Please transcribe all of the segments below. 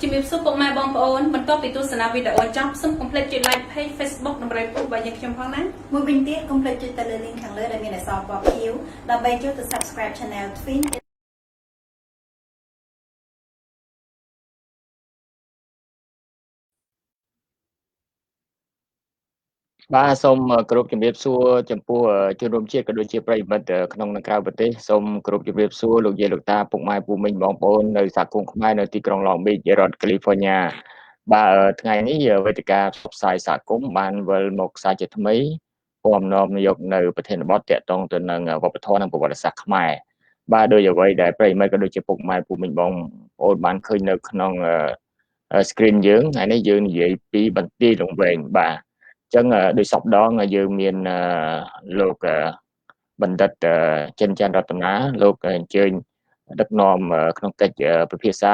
ជំរាបសួរពុកម៉ែបងប្អូនបន្តពីទស្សនាវីដេអូចប់សូមកុំភ្លេចចុច like page Facebook ដើម្បី ពុករបស់យើងខ្ញុំផងណាមួយវិញទៀតកុំភ្លេចចុចទៅលើ link ខាងលើដែលមានអក្សរពណ៌ខៀវដើម្បីចូលទៅ subscribe channel Twinបាទសូមគោរពជំរាបសួរចំពោះជនរួមជាតិក៏ដូចជាប្រិយមិត្តក្នុងនិងក្រៅប្រទេសសូមគោរពជំរាបសួរលោកយាយលោកតាពុកម៉ែពូមីងបងប្អូននៅសហគមន៍ខ្មែរនៅទីក្រុង Long Beach រដ្ឋ California បាទថ្ងៃនេះវេទិកាផ្សព្វផ្សាយសហគមន៍បានវិលមកសារជាថ្មីពំនាំយកនៅប្រធានបទតាក់ទងទៅនឹងវប្បធម៌និងប្រវត្តិសាស្ត្រខ្មែរបាទដោយអ្វីដែលប្រិយមិត្តក៏ដូចជាពុកម៉ែពូមីងបងប្អូនបានឃើញនៅក្នុង screen យើងថ្ងៃនេះយើងនិយាយពីបន្ទាយលង្វែងបាទចឹងដោយសពដងយើងមានលោកបណ្ឌិតចិនច័ន្ទរតនាលោកអញ្ជើញដឹកនាំក្នុងកិច្ចពិភាក្សា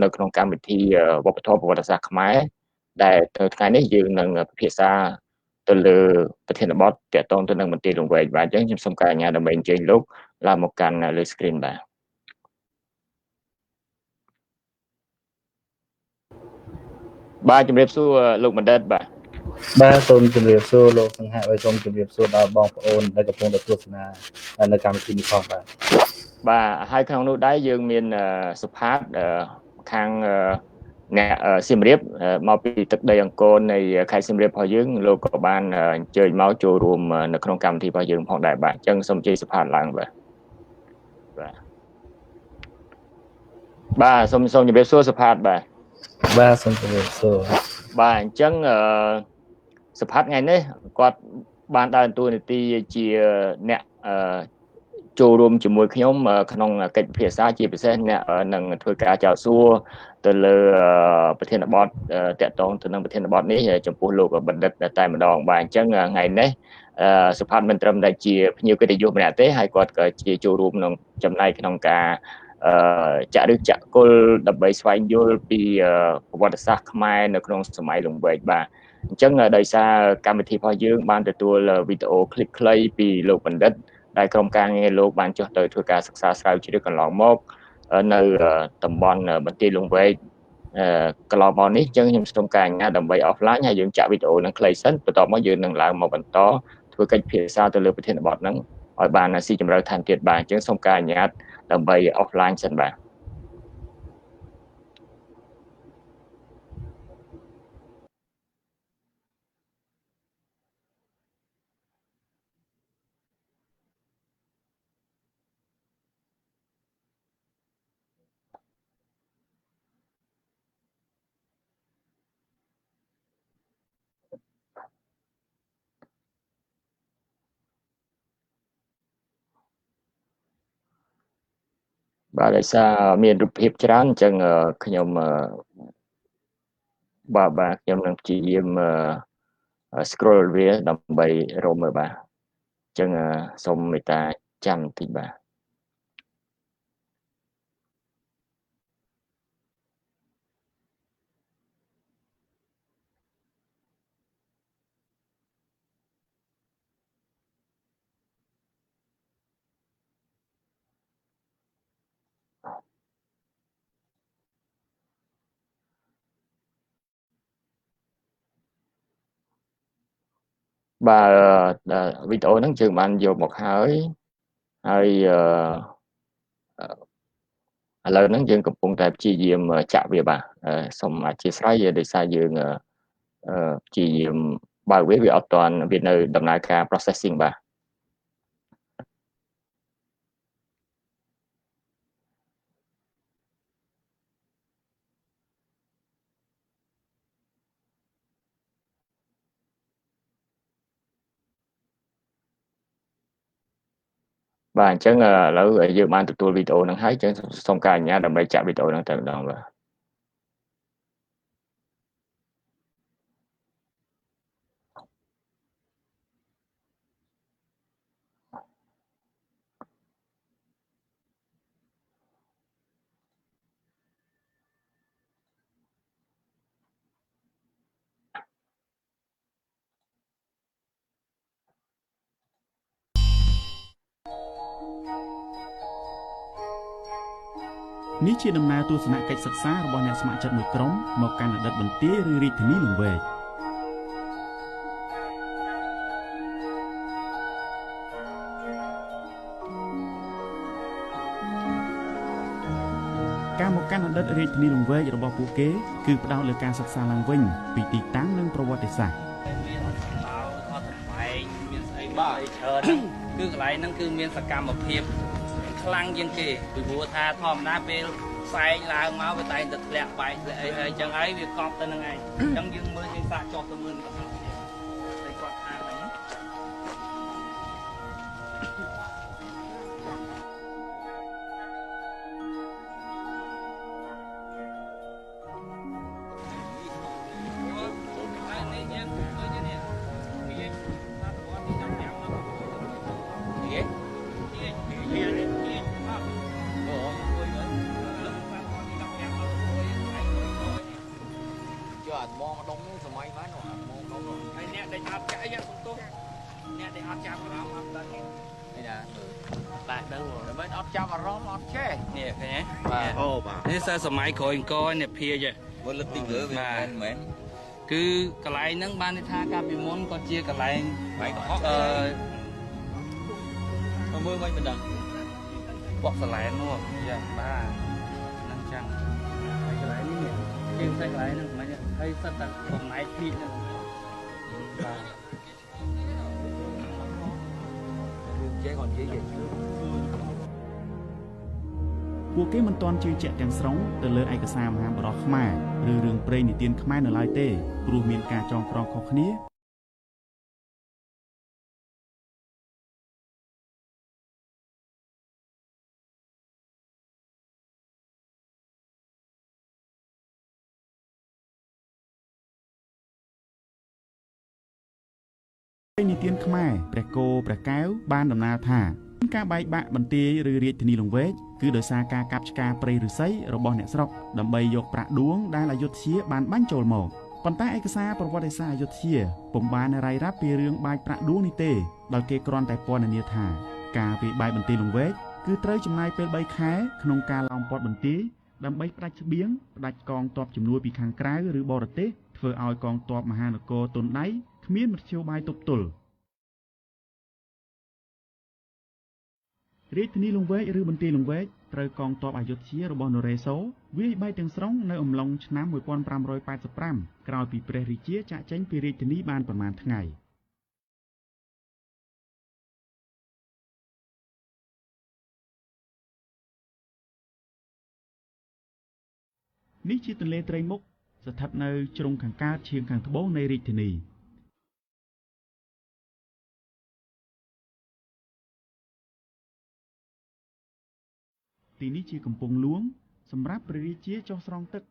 នៅក្នុងកម្មវិធីវប្បធម៌ប្រវត្តិសាស្ត្រខ្មែរដែលថ្ងៃនេះយើងនឹងពិភាក្សាទៅលើប្រធានបទទាក់ទងទៅនឹងបន្ទាយលង្វែងបាទអញ្ចឹងខ្ញុំសូមការអនុញ្ញាតដើម្បីអញ្ជើញលោកឡើងមកកាន់លើ screen បាទជំរាបសួរលោកបណ្ឌិតបាទសូមជម្រាបសួរលោកសង្ហៈហើយសូមជម្រាបសួរដល់បងប្អូនដែលកំពុងទស្សនានៅកម្មវិធីនេះផងបាទហើយក្នុងនោះដែរយើងមានសុផាតខាងអ្នកសៀមរាបមកពីទឹកដីអង្គរនៃខេត្តសៀមរាបរបស់យើងលោកក៏បានអញ្ជើញមកចូលរួមនៅក្នុងកម្មវិធីរបស់យើងផងដែរបាទអញ្ចឹងសូមជ័យសុផាតឡើងបាទ បាទសូមជម្រាបសួរសុផាតបាទ បាទសូមជម្រាបសួរ បាទអញ្ចឹងសុផាតថ្ងៃនេះគាត់បានដើរតួនាទីជាអ្នកចូលរួមជាមួយខ្ញុំក្នុងកិច្ចពិភាក្សាជាពិសេសអ្នកនឹងធ្វើការចោទសួរទៅលើប្រធានបទតាក់ទងទៅនឹងប្រធានបទនេះចំពោះលោកបណ្ឌិតតែម្ដងបាទអញ្ចឹងថ្ងៃនេះសុផាតមិនត្រឹមតែជាភ្ញៀវកិត្តិយសម្នាក់ទេហើយគាត់ក៏ជាចូលរួមក្នុងចំណែកក្នុងការចាក់ឫសចាក់គល់ដើម្បីស្វែងយល់ពីប្រវត្តិសាស្ត្រខ្មែរនៅក្នុងសម័យលង្វែកបាទអញ្ចឹងដោយសារកម្មវិធីរបស់យើងបានទទួលវីដេអូឃ្លីបខ្លីពីលោកបណ្ឌិតដែលក្រុមការងារលោកបានចុះទៅធ្វើការសិក្សាស្រាវជ្រាវកន្លងមកនៅតំបន់បន្ទាយលង្វែកកន្លងមកនេះអញ្ចឹងខ្ញុំសូមការអនុញ្ញាតដើម្បី offline ហើយយើងចាក់វីដេអូនឹងខ្លីសិនបន្ទាប់មកយើងនឹងឡើងមកបន្តធ្វើកិច្ចពិភាក្សាទៅលើប្រធានបទហ្នឹងឲ្យបានស៊ីជម្រៅថែមទៀតបាទអញ្ចឹងសូមការអនុញ្ញាតដើម្បី offline សិនបាទបាទដោយសារមានរូបភាពច្រើនអញ្ចឹងខ្ញុំបាទខ្ញុំនឹងព្យាយាមscroll វាដើម្បីរកមើលបាទអញ្ចឹងសូមមេត្តាចាំបន្តិចបាទបាទវីដេអូហ្នឹងយើងបានយកមកហើយឥឡូវហ្នឹងយើងកំពុងតែព្យាយាមចាក់វាបាទសូមអធិស្ឋានដោយសារយើងព្យាយាមបើកវាអត់ទាន់វានៅដំណើរការ processing បាទបាទអញ្ចឹងឥឡូវយើងបានទទួលវីដេអូហ្នឹងហើយអញ្ចឹងសូមការអនុញ្ញាតដើម្បីចាក់វីដេអូហ្នឹងតែម្ដងបាទនេះជាដំណើរទស្សនកិច្ចសិក្សារបស់អ្នកស្ម័គ្រចិត្តមួយក្រុមមកកាន់អតីតបន្ទាយឬរាជធានីលង្វែកការមកកាន់អតីតរាជធានីលង្វែករបស់ពួកគេគឺផ្ដោតលើការសិក្សាឡើងវិញពីទីតាំងនិងប្រវត្តិសាស្ត្រមានស្អីបាទច្រើនគឺកន្លែងហ្នឹងគឺមានសកម្មភាពខ្លាំងជាងគេពីព្រោះថាធម្មតាពេលផ្សែងឡើងមកវាតែងតែធ្លាក់បែកធ្លាក់អីហើយអញ្ចឹងហើយវាកប់ទៅនឹងឯងអញ្ចឹងយើងមើលគេសាកចោះទៅមើលក៏ថាតែគាត់ថាហ្នឹងมองดงสมัยบ้านหนูมองดงไอ้เนี่ยได้อัดใจยังคุณตุ๊กเนี่ยได้อัดจับกับเราอัดได้นี่นะได้เด้อแต่ไม่อัดจับกับเราอัดแค่เนี่ยไงโอ้ป่ะนี่สมัยก่อนก็เนี่ยเพียจะวันละติ่งเหลือมาเหมือนคือกระไรนั่งบ้านในท่ากับปีมนก็เจียกระไรไปกับฮอกเอามือไม่เป็นดังบอกสลายนู่นอย่างบ้านั่งจังไปกระไรนี่เนี่ยเองใส่กระไรนั่งมาเนี่ยให้สัตว์ตรงไหนพี่นั่นบ้าเจ๊ก่อนเจ๊เย็น ពួកគេមិនទាន់ជឿជាក់ទាំងស្រុងទៅលើឯកសារមហាបរោះខ្មែរឬរឿងព្រេងនិទានខ្មែរនៅឡើយទេព្រោះមានការចងក្រងខុសគ្នានិទានខ្មែរព្រះគោព្រះកែវបានដំណើរថាការបែកបាក់បន្ទាយឬរាជធានីលង្វែកគឺដោយសារការកាប់ឆ្ការព្រៃឫស្សីរបស់អ្នកស្រុកដើម្បីយកប្រាក់ដួងដែលអយុធ្យាបានបាញ់ចូលមកប៉ុន្តែឯកសារប្រវត្តិសាស្ត្រអយុធ្យាពុំបានរាយរាប់ពីរឿងបែកប្រាក់ដួងនេះទេដោយគេគ្រាន់តែពណ៌នាថាការវាយបែកបន្ទាយលង្វែកគឺត្រូវចំណាយពេល3ខែក្នុងការឡោមព័ទ្ធបន្ទាយដើម្បីផ្ដាច់ស្បៀងផ្ដាច់កងទ័ពជំនួយពីខាងក្រៅឬបរទេសធ្វើឲ្យកងទ័ពមហានគរទុនដៃគ្មានមធ្យោបាយទប់ទល់រាជធានីលង្វែកឬបន្ទាយលង្វែកត្រូវកងទ័ពអយុធ្យារបស់នរេសូរវាយបែកទាំងស្រុងនៅអំឡុងឆ្នាំ1585ក្រោយពីព្រះរាជាចាកចេញពីរាជធានីបានប្រមាណថ្ងៃនេះជាទន្លេត្រីមុខស្ថិតនៅជ្រុងខាងកើតឈៀងខាងត្បូងនៃរាជធានីទីនេះជាកំពង់ហ្លួងសម្រាប់ព្រះរាជាចុះស្រង់ទឹក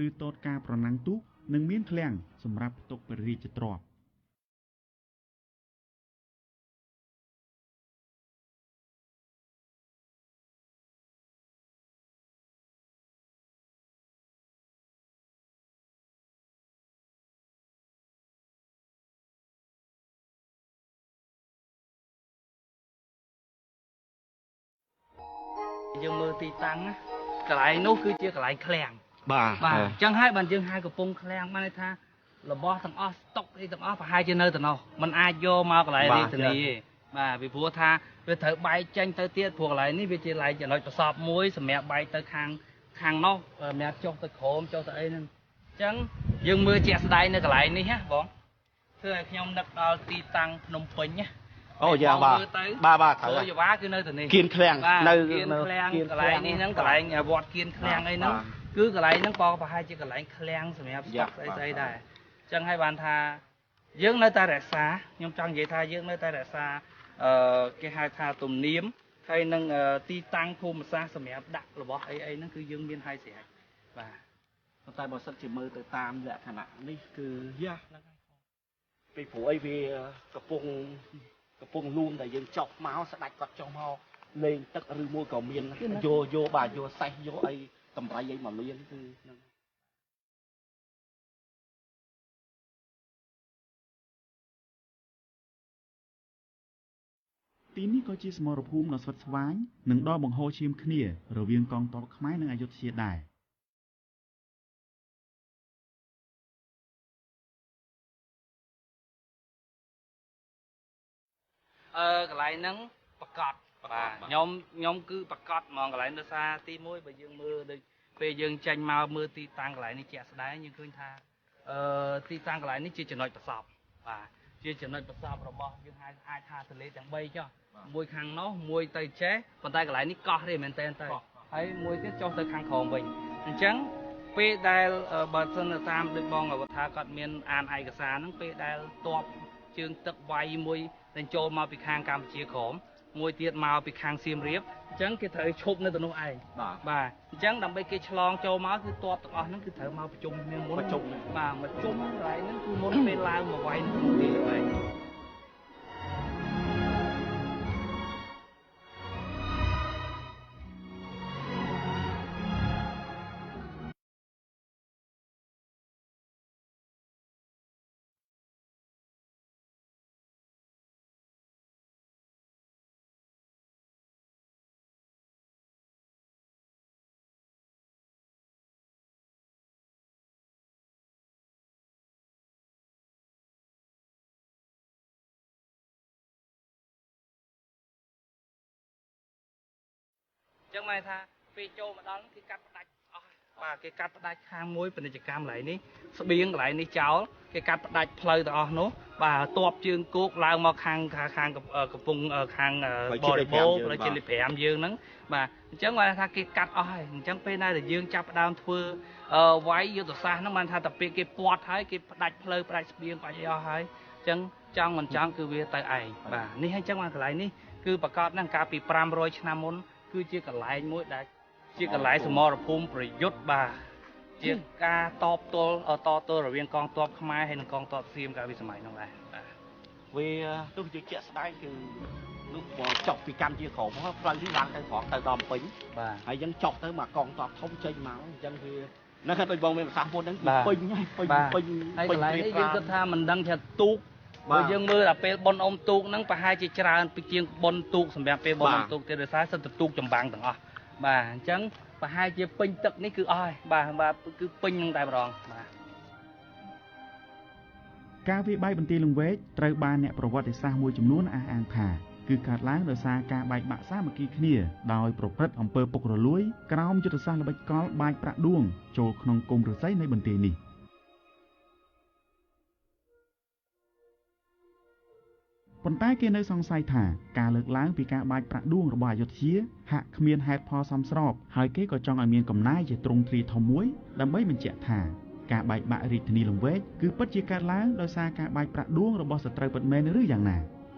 ឬតតការប្រណាំងទូកនិងមានឃ្លាំងសម្រាប់ផ្ទុកព្រះរាជទ្រព្យយើងមើលទីតាំងកន្លែងនោះគឺជាកន្លែងឃ្លាំងបាទអញ្ចឹងហើយបានយើងហៅកំពង់ឃ្លាំងបានន័យថារបស់ទាំងអស់ស្តុកអីទាំងអស់ប្រហែលជានៅទៅនោះมันអាចយកមកកន្លែងរាជធានីទេបាទពីព្រោះថាវាត្រូវបែកចេញទៅទៀតព្រោះកន្លែងនេះវាជាកន្លែងចំណុចប្រសពមួយសម្រាប់បែកទៅខាងនោះសម្រាប់ចុះទៅក្រោមចុះទៅអីហ្នឹងអញ្ចឹងយើងមើលជាក់ស្ដែងនៅកន្លែងនេះណាបងធ្វើឲ្យខ្ញុំនឹកដល់ទីតាំងភ្នំពេញណាអូយ៉ាបាទត្រូវយាវ៉ាគឺនៅទៅនេះគៀនឃ្លាំងនៅគៀនឃ្លាំងកន្លែងនេះហ្នឹងកន្លែងវត្តគៀនឃ្លាំងអីហ្នឹងគឺកន្លែងហ្នឹងក៏ប្រហែលជាកន្លែងឃ្លាំងសម្រាប់ស្តុកស្អីដែរអញ្ចឹងហើយបានថាយើងនៅតែរក្សាខ្ញុំចង់និយាយថាយើងនៅតែរក្សាគេហៅថាទំនៀមហើយនឹងទីតាំងភូមិសាស្ត្រសម្រាប់ដាក់របស់អីហ្នឹងគឺយើងមានហើយស្រេចបាទប៉ុន្តែបើសិនជាមើលទៅតាមលក្ខណៈនេះគឺយ៉ាហ្នឹងហើយពីព្រោះអីវាកំពុងលួងដែលយើងចុះមកស្ដាច់គាត់ចុះមកលេងទឹកឬមួយក៏មានយកបាទយកសេះយកអីតម្រៃអីមកលៀនគឺហ្នឹងទីនេះក៏ជាសមរភូមិដ៏ស្វិតស្វាញនិងដ៏បង្ហូរឈាមគ្នារវាងកងទ័ពខ្មែរនិងអយុធ្យាដែរកន្លែងហ្នឹងប្រកាសបាទខ្ញុំគឺប្រកាសហ្មងកន្លែងដោយសារទី1បើយើងមើលដូចពេលយើងចេញមកមើលទីតាំងកន្លែងនេះជាក់ស្ដែងយើងឃើញថាទីតាំងកន្លែងនេះជាចំណុចប្រសពបាទជាចំណុចប្រសពរបស់យើងអាចថាទន្លេទាំង3ចុះមួយខាងនោះមួយទៅចេះប៉ុន្តែកន្លែងនេះកោះទេមែនតើហើយមួយទៀតចុះទៅខាងក្រោមវិញអញ្ចឹងពេលដែលបើសិនតាមដូចបងអវថាគាត់មានអានឯកសារហ្នឹងពេលដែលតបជើងទឹកវាយមួយដែលចូលមកពីខាងកម្ពុជាក្រោមមួយទៀតមកពីខាងសៀមរាបអញ្ចឹងគេត្រូវឈប់នៅទៅនោះឯងបាទអញ្ចឹងដើម្បីគេឆ្លងចូលមកគឺតបទាំងអស់ហ្នឹងគឺត្រូវមកប្រជុំគ្នាមុនបាទមកជុំកន្លែងហ្នឹងគឺមុនពេលឡើងមកវាយនៅក្នុងទីហ្នឹងឯងអញ្ចឹងមកថាពេលចូលមកដល់គឺកាត់ផ្ដាច់អស់ បាទគេកាត់ផ្ដាច់ខាងមួយពាណិជ្ជកម្មកន្លែងនេះស្បៀងកន្លែងនេះចោលគេកាត់ផ្ដាច់ផ្លូវទាំងអស់នោះបាទតបជើងគោកឡើងមកខាងកំពង់ខាងបរិបូរផ្លូវជាតិ5យើងហ្នឹងបាទអញ្ចឹងបានថាគេកាត់អស់ហើយអញ្ចឹងពេលណាដែលយើងចាប់ផ្ដើមធ្វើវាយយុទ្ធសាស្ត្រហ្នឹងបានថាតែពេលគេពាត់ហើយគេផ្ដាច់ផ្លូវផ្ដាច់ស្បៀងផ្ដាច់អីអស់ហើយអញ្ចឹងចង់មិនចង់គឺវាទៅឯងបាទនេះអញ្ចឹងបានកន្លែងនេះគឺប្រកាសហ្នឹងកាលពី500ឆ្នាំមុនគឺជាកន្លែងមួយដែលជាកន្លែងសមរភូមិប្រយុទ្ធបាទជាការតបទល់រវាងកងទ័ពខ្មែរហើយនិងកងទ័ពសៀមកាលពីសម័យនោះដែរបាទវាទោះជាជាក់ស្ដែងគឺនោះមកចប់ពីកម្មជាក្រមផ្លូវនេះឡើងទៅត្រង់ទៅដល់ពេញបាទហើយយើងចប់ទៅមកកងទ័ពធំចេញមកអញ្ចឹងវានៅខាងដូចបងមានប្រសាសន៍មុនហ្នឹងគឺពេញហើយកន្លែងនេះយើងគិតថាមិនដឹងថាទូកបើយើងមើលដល់ពេលប៉ុនអុំទូកហ្នឹងប្រហែលជាច្រើនពីជាងប៉ុនទូកសម្រាប់ពេលប៉ុនអុំទូកទៀតដោយសារសិតទូកចម្បាំងទាំងអស់បាទអញ្ចឹងប្រហែលជាពេញទឹកនេះគឺអស់ហើយបាទគឺពេញនឹងតែម្ដងបាទការវាយបែកបន្ទាយលង្វែកត្រូវបានអ្នកប្រវត្តិសាស្ត្រមួយចំនួនអះអាងថាគឺកើតឡើងដោយសារការបែកបាក់សាមគ្គីគ្នាដោយប្រព្រឹត្តអំពើពុករលួយក្រោមយុទ្ធសាស្ត្រល្បិចកលបាចប្រាក់ដួងចូលក្នុងគុម្ពឫស្សីនៃបន្ទាយនេះប៉ុន្តែគេនៅសង្ស័យថាការលើកឡើងពីការបាចប្រាក់ដួងរបស់អយុធ្យាហាក់គ្មានហេតុផលសមស្របហើយគេក៏ចង់ឲ្យមានកំណាយជាទ្រង់ទ្រាយធំមួយដើម្បីបញ្ជាក់ថាការបែកបាក់រាជធានីលង្វែកគឺពិតជាកើតឡើងដោយសារការបាចប្រាក់ដួងរបស់សត្រូវពិតមែនឬយ៉ាងណា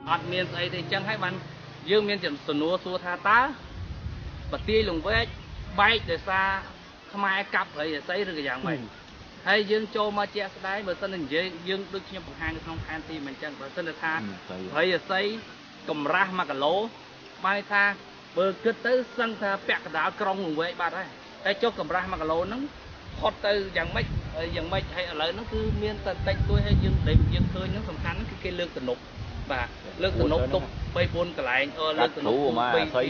អត់មានស្អីទេអញ្ចឹងហើយបានយើងមានសំណួរសួរថាតើបន្ទាយលង្វែកបែកដោយសារខ្មែរកាប់ព្រៃរស្មីឬក៏យ៉ាងម៉េចហើយយើងចូលមកជាក់ស្ដែងបើសិនតែនិយាយយើងដូចខ្ញុំបង្ហាញនៅក្នុងផែនទីមិនអញ្ចឹងបើសិនតែថាព្រៃរស្មីកម្រាស់1គីឡូបានថាបើគិតទៅសឹងថាពាក់កណ្ដាលក្រុងលង្វែកបាត់ហើយតែចុះកម្រាស់1គីឡូហ្នឹងផុតទៅយ៉ាងម៉េចហើយឥឡូវហ្នឹងគឺមានតែតិចតួចហើយយើងឃើញហ្នឹងសំខាន់គឺគេលើកទំនប់បាទលើកទំនប់ទុក3-4កន្លែងលើកទំនប់2-3 1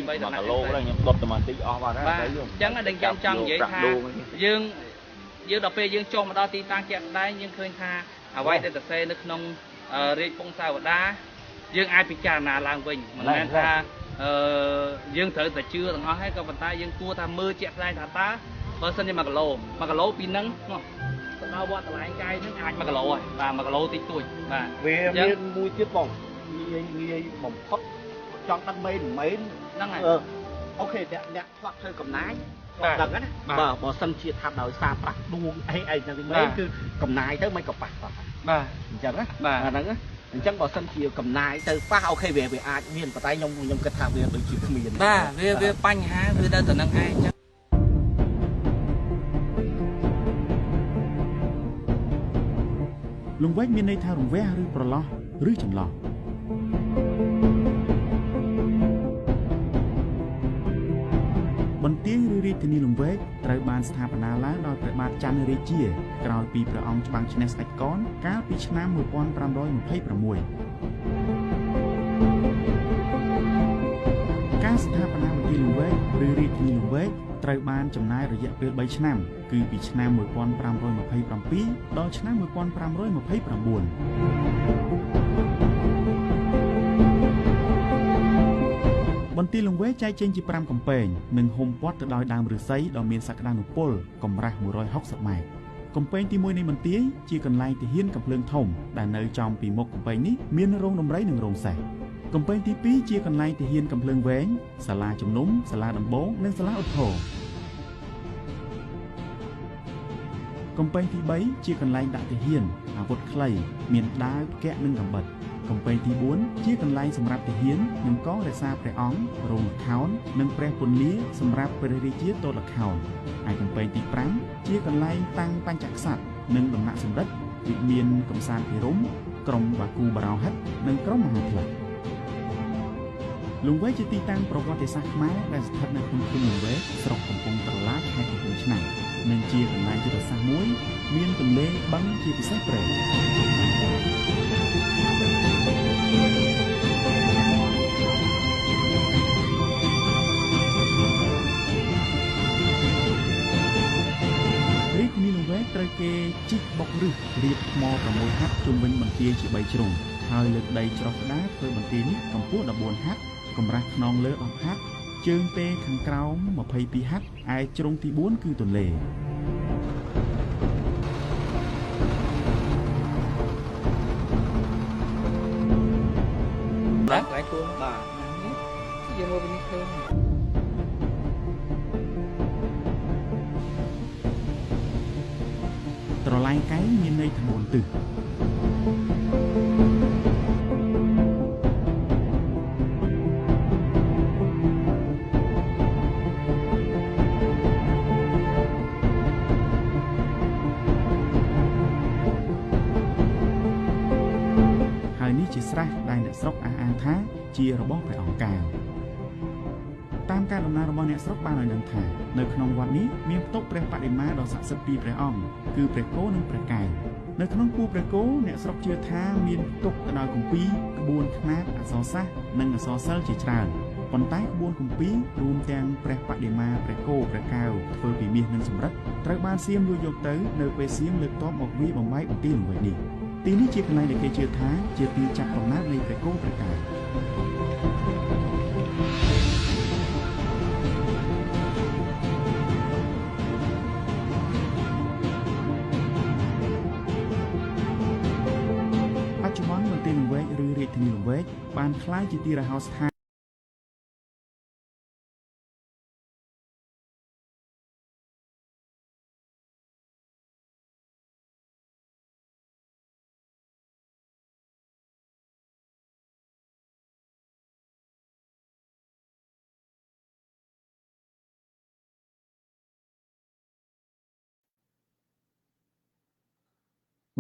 គីឡូហ្នឹងខ្ញុំដុតតែបន្តិចអស់បាត់ហើយអញ្ចឹងដល់ខ្ញុំចង់និយាយថាយើងដល់ពេលយើងចុះមកដល់ទីតាំងជាក់ស្ដែងយើងឃើញថាអ្វីដែលសរសេរនៅក្នុងរាជពង្សាវតារយើងអាចពិចារណាឡើងវិញមិនមែនថាយើងត្រូវតែជឿទាំងអស់ហើយក៏ប៉ុន្តែយើងគួរថាមើលជាក់ស្ដែងថាតើបើសិនជា1គីឡូពីហ្នឹងទៅដល់វត្តកន្លែងកាយហ្នឹងអាច1គីឡូហើយបាទ1គីឡូតិចតួចបាទវាមានមួយទៀតបងងាយបំផុតចង់ដឹងមែនហ្នឹងហើយអូខេអ្នកឆ្លាប់ធ្វើកំណាយដឹងណាបាទបើសិនជាថាដោយសារប្រាក់ដួងអីហ្នឹងមែនគឺកំណាយទៅមិនក៏ប៉ះបាទអញ្ចឹងណាហ្នឹងអញ្ចឹងបើសិនជាកំណាយទៅប៉ះអូខេវាអាចមានប៉ុន្តែខ្ញុំគិតថាវាដូចជាគ្មានបាទវាបញ្ហាវាទៅទៅនឹងឯងអញ្ចឹងលង្វែកមានន័យថារង្វះឬប្រឡោះឬចន្លោះបន្ទាយឬរាជធានីលង្វែកត្រូវបានស្ថាបនាឡើងដោយព្រះបាទច័ន្ទរាជាក្រោយពីព្រះអង្គច្បាំងឈ្នះស្ដេចកនកាលពីឆ្នាំ1526ការស្ថាបនាបន្ទាយលង្វែកឬរាជធានីលង្វែកត្រូវបានចំណាយរយៈពេល3ឆ្នាំគឺពីឆ្នាំ1527ដល់ឆ្នាំ1529បន្ទាយលង្វែកចែកចេញជា5កំពែងនិងហ៊ុំព័ទ្ធទៅដោយដើមឫស្សីដ៏មានសក្តានុពលកម្រាស់160ម៉ែត្រកំពែងទី1នៃបន្ទាយជាកន្លែងទាហានកាំភ្លើងធំដែលនៅចំពីមុខកំពែងនេះមានរោងដំរីនិងរោងសេះកំពែងទី2ជាកន្លែងទាហានកាំភ្លើងវែងសាលាជំនុំសាលាដំបងនិងសាលាឧទ្ធរកំពែងទី3ជាកន្លែងដាក់ទាហានអាវុធខ្លីមានដាវផ្គាក់និងកាំបិតកំពែងទី4ជាកន្លែងសម្រាប់ទាហាននិងកងរក្សាព្រះអង្គរោងល្ខោននិងព្រះពន្លាសម្រាប់ព្រះរាជាទតល្ខោនហើយកំពែងទី5ជាកន្លែងតាំងបញ្ចក្សត្រនិងដំណាក់សម្រិទ្ធវិមានកំសាន្តភិរមក្រុងបាគូបារោហិតនិងក្រុងមហាផ្លិតលង្វែកជាទីតាំងប្រវត្តិសាស្ត្រខ្មែរដែលស្ថិតនៅក្នុងភូមិលង្វែកស្រុកកំពង់ត្រឡាចខេត្តកំពង់ឆ្នាំងនិងជាកន្លែងយុទ្ធសាស្ត្រមួយមានទន្លេបឹងជាពិសេសព្រៃរាជធានីលង្វែកត្រូវគេជីកបុកឫសរៀបថ្ម6ហັດជុំវិញបន្ទាយជា3ជ្រុងហើយលើកដីច្រោះក្តារធ្វើបន្ទាយនេះកម្ពស់14ហັດកម្រាស់ខ្នងលើ10ហັດជើងទេខាងក្រោម22ហັດឯជ្រុងទី4គឺទន្លេ ឃើញ ត្រឡែងកែងមានន័យថា4ទិសហើយនេះជាស្រះដែលអ្នកស្រុកអះអាងថាជារបស់ព្រះអង្គកែវតាមការដំណើររបស់អ្នកស្រុកបានឲ្យដឹងថានៅក្នុងវត្តនេះមានផ្ទុកព្រះបដិមាដ៏ស័ក្តិសិទ្ធិពីរព្រះអង្គគឺព្រះគោនិងព្រះកែវនៅក្នុងពោះព្រះគោអ្នកស្រុកជឿថាមានផ្ទុកទៅដោយគម្ពីរក្បួនខ្នាតអក្សរសាស្ត្រនិងអក្សរសិល្ប៍ជាច្រើនប៉ុន្តែក្បួនគម្ពីររួមទាំងព្រះបដិមាព្រះគោព្រះកែវធ្វើពីមាសនិងសំរឹទ្ធត្រូវបានសៀមលួចយកទៅនៅពេលសៀមលើកទ័ពមកវាយបំបែកបន្ទាយល្វើយនេះទីនេះជាកន្លែងដែលគេជឿថាជាទីចាប់កំណើតនៃព្រះគោព្រះកែវបច្ចុប្បន្នមន្ទីរលង្វែកឬរាជធានីលង្វែកបានក្លាយជាទីរហោស្ថាន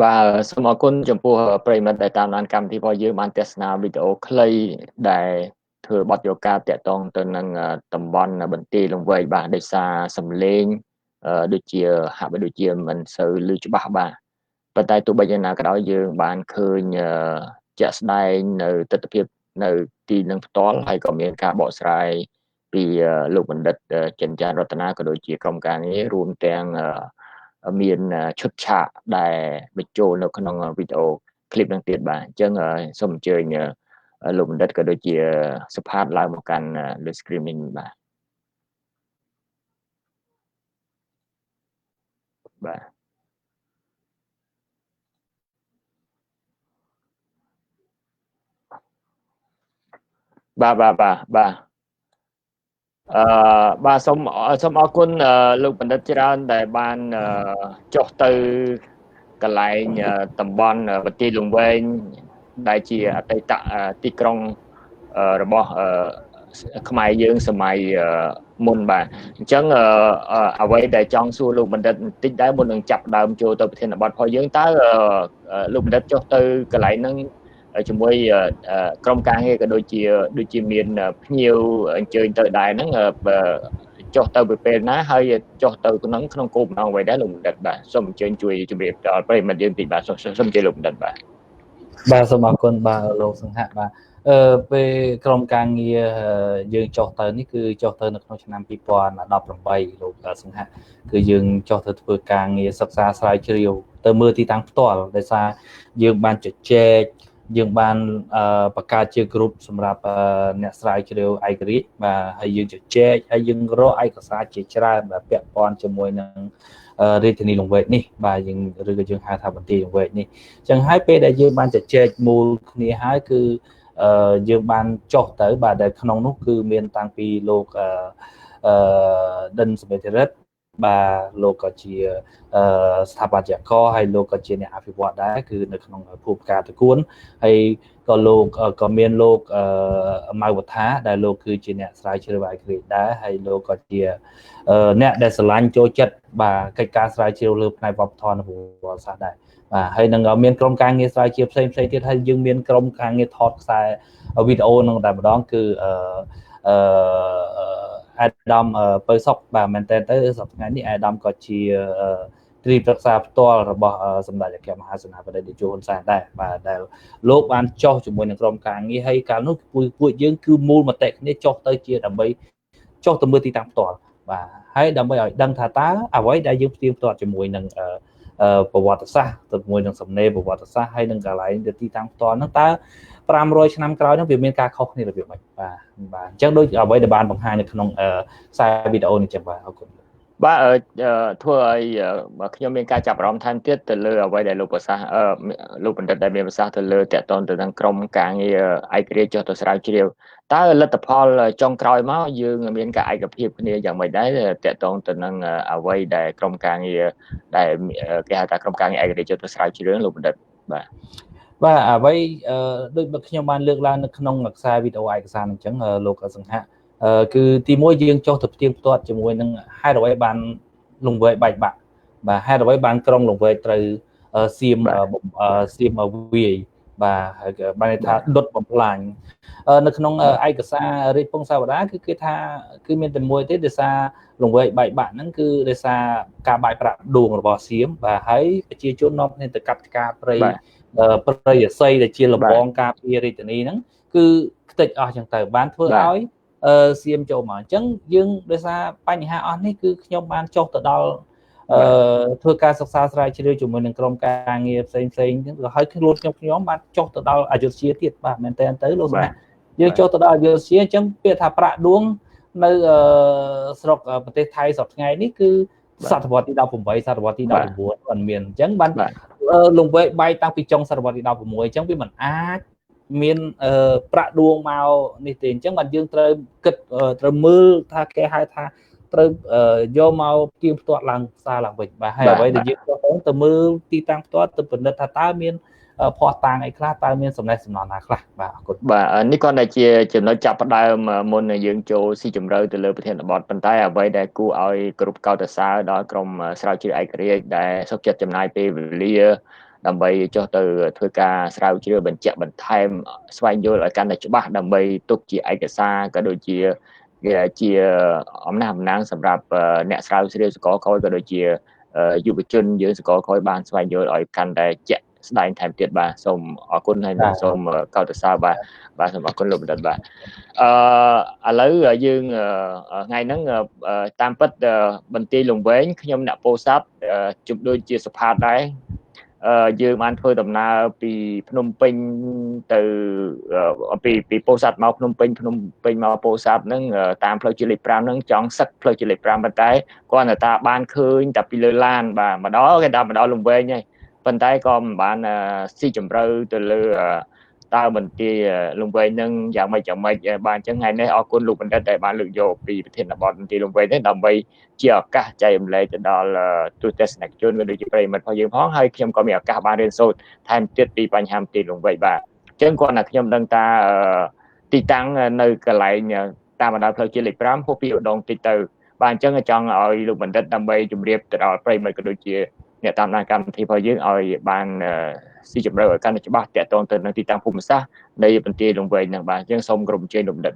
បាទសូមអរគុណចំពោះប្រិយមិត្តដែលតាមដានកម្មវិធីរបស់យើងបានទស្សនាវីដេអូខ្លីដែលធ្វើបទយកការតាក់ទងទៅនឹងតំបន់បន្ទាយលង្វែកបាទដោយសារសំឡេងដូចជាហាក់បីដូចជាមិនសូវឮច្បាស់បាទប៉ុន្តែទោះបីយ៉ាងណាក៏ដោយយើងបានឃើញជាក់ស្ដែងនៅទស្សនវិជ្ជានៅទីនឹងផ្ទាល់ហើយក៏មានការបកស្រាយពីលោកបណ្ឌិតចិនចានរតនាក៏ដូចជាក្រុមការងាររួមទាំងមានឈុតឆាកដែលបញ្ចូលនៅក្នុងវីដេអូឃ្លីបនឹងទៀតបាទអញ្ចឹងសូមអញ្ជើញលោកបណ្ឌិតក៏ដូចជាសុផាតឡើងមកកាន់លើ screen នេះបាទបាទបាទសូមអរគុណលោកបណ្ឌិតច្រើនដែលបានចុះទៅកន្លែងតំបន់បន្ទាយលង្វែងដែលជាអតីតទីក្រុងរបស់ខ្មែរយើងសម័យមុនបាទអញ្ចឹងអ្វីដែលចង់សួរលោកបណ្ឌិតបន្តិចដែរមុននឹងចាប់ដើមចូលទៅប្រធានបទរបស់យើងតើលោកបណ្ឌិតចុះទៅកន្លែងហ្នឹងជាមួយក្រុមការងារក៏ដូចជាមានភ្ញៀវអញ្ជើញទៅដែរហ្នឹងចុះទៅពេលណាហើយចុះទៅក្នុងគោលបំណងអ្វីដែរលោកបណ្ឌិតបាទសូមអញ្ជើញជួយជម្រាបដល់ប្រិយមិត្តយើងបន្តិចបាទសូមអញ្ជើញលោកបណ្ឌិតបាទសូមអរគុណបាទលោកសង្ហៈបាទពេលក្រុមការងារយើងចុះទៅនេះគឺចុះទៅនៅក្នុងឆ្នាំ2018លោកសង្ហៈគឺយើងចុះទៅធ្វើការងារសិក្សាស្រាវជ្រាវទៅមើលទីតាំងផ្ទាល់ដោយសារយើងបានជជែកយើងបានបង្កើតជា group សម្រាប់អ្នកស្រាវជ្រាវឯករាជ្យបាទហើយយើងជជែកហើយយើងរកឯកសារជាច្រើនបាទពាក់ព័ន្ធជាមួយនឹងរាជធានីលង្វែកនេះបាទយើងឬក៏យើងហៅថាបន្ទាយលង្វែកនេះអញ្ចឹងហើយពេលដែលយើងបានជជែកមូលគ្នាហើយគឺយើងបានចុះទៅបាទដែលក្នុងនោះគឺមានតាំងពីលោកដិនសម្បត្តិរិទ្ធបាទលោកក៏ជាស្ថាបត្យករហើយលោកក៏ជាអ្នកអភិវឌ្ឍដែរគឺនៅក្នុងភូមិការតគួនហើយក៏លោកក៏មានលោកម៉ៅវត្ថាដែលលោកគឺជាអ្នកស្រាវជ្រាវឯករាជ្យដែរហើយលោកក៏ជាអ្នកដែលស្រឡាញ់ចូលចិត្តបាទកិច្ចការស្រាវជ្រាវលើផ្នែកវប្បធម៌និងប្រវត្តិសាស្ត្រដែរបាទហើយនឹងមានក្រុមការងារស្រាវជ្រាវផ្សេងទៀតហើយយើងមានក្រុមការងារថតខ្សែវីដេអូនឹងតែម្ដងគឺអាដាមពៅសុកបាទមែនតើទៅសប្តាហ៍នេះអាដាមក៏ជាទីប្រឹក្សាផ្ទាល់របស់សម្ដេចអគ្គមហាសេនាបតីតេជោហ៊ុនសែនដែរបាទដែលលោកបានចុះជាមួយនឹងក្រុមការងារហើយកាលនោះពួកយើងគឺមូលមតិគ្នាចុះទៅជាដើម្បីចុះទៅមើលទីតាំងផ្ទាល់បាទហើយដើម្បីឲ្យដឹងថាតើអ្វីដែលយើងផ្ទៀងផ្ទាត់ជាមួយនឹងប្រវត្តិសាស្ត្រទៅជាមួយនឹងសំណេរប្រវត្តិសាស្ត្រហើយនឹងកន្លែងទីតាំងផ្ទាល់ហ្នឹងតើ500ឆ្នាំក្រោយហ្នឹងវាមានការខុសគ្នារបៀបម៉េចបាទអញ្ចឹងដូចអ្វីដែលបានបង្ហាញនៅក្នុងខ្សែវីដេអូនេះចឹងបាទអរគុណ បាទធ្វើឲ្យខ្ញុំមានការចាប់អារម្មណ៍ថែមទៀតទៅលើអ្វីដែលលោកប្រសាសន៍លោកបណ្ឌិតដែលមានប្រសាសន៍ទៅលើតកតនទៅនឹងក្រុមការងារឯករាជ្យចុះទៅស្រាវជ្រាវតើលទ្ធផលចុងក្រោយមកយើងមានការឯកភាពគ្នាយ៉ាងម៉េចដែរតកតងទៅនឹងអ្វីដែលក្រុមការងារដែលគេហៅថាក្រុមការងារឯករាជ្យចុះទៅស្រាវជ្រាវលោកបណ្ឌិតបាទអ្វីដូចខ្ញុំបានលើកឡើងនៅក្នុងខ្សែវីដេអូឯកសារអញ្ចឹងលោកសង្ហៈគឺទីមួយយើងចុះទៅផ្ទៀងផ្ទាត់ជាមួយនឹងហេតុអ្វីបានលង្វែកបែកបាក់បាទហេតុអ្វីបានក្រុងលង្វែកត្រូវសៀមវាយបាទហើយបានថាដុតបំផ្លាញនៅក្នុងឯកសាររាជពង្សាវតាគឺគេថាគឺមានតែមួយទេដោយសារលង្វែកបែកបាក់ហ្នឹងគឺដោយសារការបែកប្រាក់ដួងរបស់សៀមបាទហើយប្រជាជននាំគ្នាទៅកាប់ឆ្ការព្រៃរស័យដែលជាលបងការពាររាជធានីហ្នឹងគឺខ្ទេចអស់ចឹងទៅបានធ្វើឲ្យសៀមចូលមកអញ្ចឹងយើងដោយសារបញ្ហាអស់នេះគឺខ្ញុំបានចុះទៅដល់ធ្វើការសិក្សាស្រាវជ្រាវជាមួយនឹងក្រុមការងារផ្សេងហ្នឹងក៏ហើយខ្លួនខ្ញុំបានចុះទៅដល់អយុធ្យាទៀតបាទមែនតើទៅលោកស្នាយើងចុះទៅដល់អយុធ្យាអញ្ចឹងពាក្យថាប្រាក់ដួងនៅស្រុកប្រទេសថៃសប្តាហ៍ថ្ងៃនេះគឺសតវត្សទី18សតវត្សទី19បានមានអញ្ចឹងបានលង្វែកបែកតាំងពីចុងសតវត្សទី16អញ្ចឹងវាមិនអាចមានប្រាក់ដួងមកនេះទេអញ្ចឹងបានយើងត្រូវគិតត្រូវមើលថាគេហៅថាត្រូវយកមកទៀងផ្ទាត់ឡើងផ្សារឡើងវិញបាទហើយអ្វីដែលយើងទៅមើលទីតាំងផ្ទាត់ទៅពិនិត្យថាតើមានភ័ស្តុតាងអីខ្លះតើមានសំណេះសំណាលណាខ្លះបាទអរគុណបាទនេះគាត់តែជាចំណុចចាប់ផ្ដើមមុននឹងយើងចូលស៊ីជម្រៅទៅលើប្រធានបទប៉ុន្តែអ្វីដែលគួរឲ្យគ្រប់កោតសរដល់ក្រុមស្រាវជ្រាវឯករាជ្យដែលសុខចិត្តចំណាយពេលវេលាដើម្បីចុះទៅធ្វើការស្រាវជ្រាវបញ្ជាក់បន្ថែមស្វែងយល់ឲ្យកាន់តែច្បាស់ដើម្បីទុកជាឯកសារក៏ដូចជាអំណះអំណាងសម្រាប់អ្នកស្រាវជ្រាវសកលក្រោយក៏ដូចជាយុវជនយើងសកលក្រោយបានស្វែងយល់ឲ្យកាន់តែជាក់ស្ដែងថែមទៀតបាទសូមអរគុណហើយសូមកោតសរបាទសូមអរគុណលោកបណ្ឌិតបាទឥឡូវយើងថ្ងៃហ្នឹងតាមពិតបន្ទាយលង្វែងខ្ញុំអ្នកពោធិ៍សាត់ជុំដូចជាសុផាតដែរយើងបានធ្វើដំណើរពីភ្នំពេញទៅពីពោធិ៍សាត់មកភ្នំពេញមកពោធិ៍សាត់ហ្នឹងតាមផ្លូវជាតិលេខ5ហ្នឹងចង់សឹកផ្លូវជាតិលេខ5ប៉ុន្តែគាត់នៅតាបានឃើញតែពីលើឡានបាទម្ដងគេដល់ម្ដងលង្វែងហើយប៉ុន្តែក៏មិនបានស៊ីជម្រៅទៅលើតើបន្ទាយលង្វែងហ្នឹងយ៉ាងម៉េចបាទអញ្ចឹងថ្ងៃនេះអរគុណលោកបណ្ឌិតដែលបានលើកយកពីប្រធានបទបន្ទាយលង្វែងនេះដើម្បីជាឱកាសចែករំលែកទៅដល់ទូទស្សនិកជនក៏ដូចជាប្រិយមិត្តរបស់យើងផងហើយខ្ញុំក៏មានឱកាសបានរៀនសូត្រថែមទៀតពីបញ្ហាបន្ទាយលង្វែងបាទអញ្ចឹងគាត់ថាខ្ញុំដឹងថាទីតាំងនៅកន្លែងតាមបណ្ដោយផ្លូវជាតិលេខ5ហួសពីឧដុង្គតិចទៅបាទអញ្ចឹងចង់ឲ្យលោកបណ្ឌិតដើម្បីជម្រាបទៅដល់ប្រិយមិត្តក៏ដូចជាអ្នកតាមដានកម្មវិធីរបស់យើងឲ្យបានស៊ីជម្រៅឲ្យកាន់តែច្បាស់ទាក់ទងទៅនឹងទីតាំងភូមិសាស្ត្រនៃបន្ទាយលង្វែងហ្នឹងបាទអញ្ចឹងសូមក្រុមជើញលោកបណ្ឌិត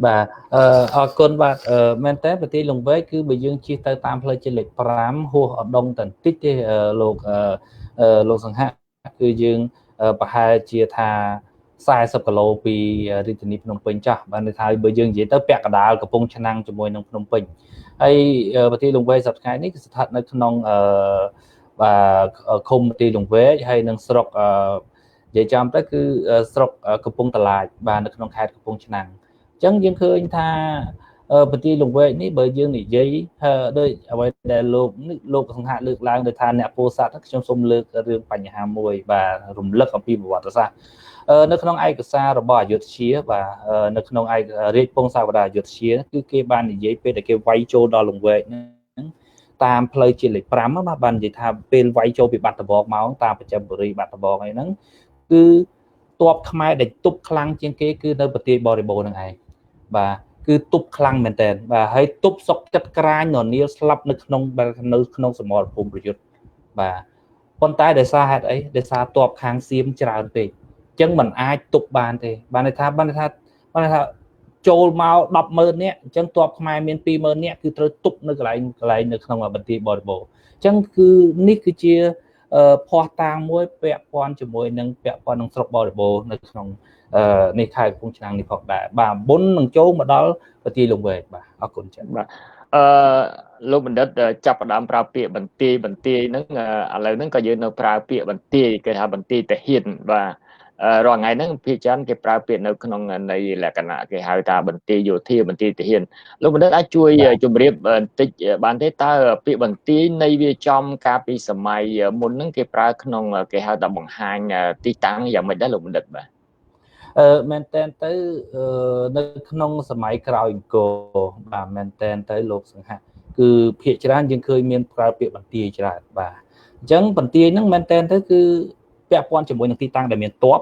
បាទអរគុណបាទមែនតើបន្ទាយលង្វែងគឺបើយើងជិះទៅតាមផ្លូវជាតិលេខ5ហួសឧដុង្គតែបន្តិចទេលោកសង្ហៈគឺយើងប្រហែលជាថា40គីឡូពីរាជធានីភ្នំពេញចាស់បានន័យថាបើយើងនិយាយទៅពាក់កណ្ដាលកំពង់ឆ្នាំងជាមួយនឹងភ្នំពេញហើយបន្ទាយលង្វែងសប្តាហ៍ថ្ងៃនេះគឺស្ថិតនៅក្នុងឃុំបន្ទាយលង្វែងហើយនឹងស្រុកនិយាយចំទៅគឺស្រុកកំពង់តឡាចបាទនៅក្នុងខេត្តកំពង់ឆ្នាំងអញ្ចឹងយើងឃើញថាបន្ទាយលង្វែងនេះបើយើងនិយាយដោយអ្វីដែលលោកសង្ហៈលើកឡើងដោយថាអ្នកពោធិ៍សាត់ខ្ញុំសូមលើករឿងបញ្ហាមួយបាទរំលឹកអំពីប្រវត្តិសាស្ត្រនៅក្នុងឯកសាររបស់អយុធ្យាបាទនៅក្នុងឯករាជពង្សាវតាអយុធ្យាគឺគេបាននិយាយពេលដែលគេវាយចូលដល់លង្វែងហ្នឹងតាមផ្លូវជាតិលេខ5បាននិយាយថាពេលវាយចូលពីបាត់ដំបងមកតាមបច្ចឹមបុរីបាត់ដំបងអីហ្នឹងគឺទ័ពខ្មែរដែលទប់ខ្លាំងជាងគេគឺនៅបន្ទាយបរិបូរណ៍ហ្នឹងឯងបាទគឺទប់ខ្លាំងមែនតើបាទហើយទប់សុកចិត្តក្រាញននាលស្លាប់នៅក្នុងសមរភូមិប្រយុទ្ធបាទប៉ុន្តែដោយសារហេតុអីដោយសារទ័ពខាងសៀមច្រើនពេកអញ្ចឹងมันអាចទប់បានទេបានន័យថាចូលមក100000នាក់អញ្ចឹងទ័ពខ្មែរមាន20000នាក់គឺត្រូវទប់នៅកន្លែងនៅក្នុងបន្ទាយបរិបូរណ៍អញ្ចឹងគឺនេះគឺជាភ័ស្តុតាងមួយពាក់ព័ន្ធជាមួយនឹងស្រុកបរិបូរណ៍នៅក្នុងនេះខេត្តកំពង់ឆ្នាំងនេះផងដែរបាទមុននឹងចូលមកដល់បន្ទាយលង្វែងបាទអរគុណច្រើនបាទលោកបណ្ឌិតចាប់ផ្ដើមប្រើពាក្យបន្ទាយហ្នឹងឥឡូវហ្នឹងក៏យើងនៅប្រើពាក្យបន្ទាយគេថាបន្ទាយតាហ៊ានបាទ រាល់ថ្ងៃហ្នឹងភាគច្រើនគេប្រើពាក្យនៅក្នុងនៃលក្ខណៈគេហៅថាបន្ទាយយោធាបន្ទាយទាហានលោកបណ្ឌិតអាចជួយជម្រាបបន្តិចបានទេតើពាក្យបន្ទាយនៃវាចំកាលពីសម័យមុនហ្នឹងគេប្រើក្នុងគេហៅថាបង្ហាញទីតាំងយ៉ាងម៉េចដែរលោកបណ្ឌិតបាទមែនតែនទៅនៅក្នុងសម័យក្រោយអង្គរបាទមែនតែនទៅលោកសង្ហៈគឺភាគច្រើនយើងឃើញមានប្រើពាក្យបន្ទាយច្រើនបាទអញ្ចឹងបន្ទាយហ្នឹងមែនតែនទៅគឺពាក់ព័ន្ធជាមួយនឹងទីតាំងដែលមានទ័ព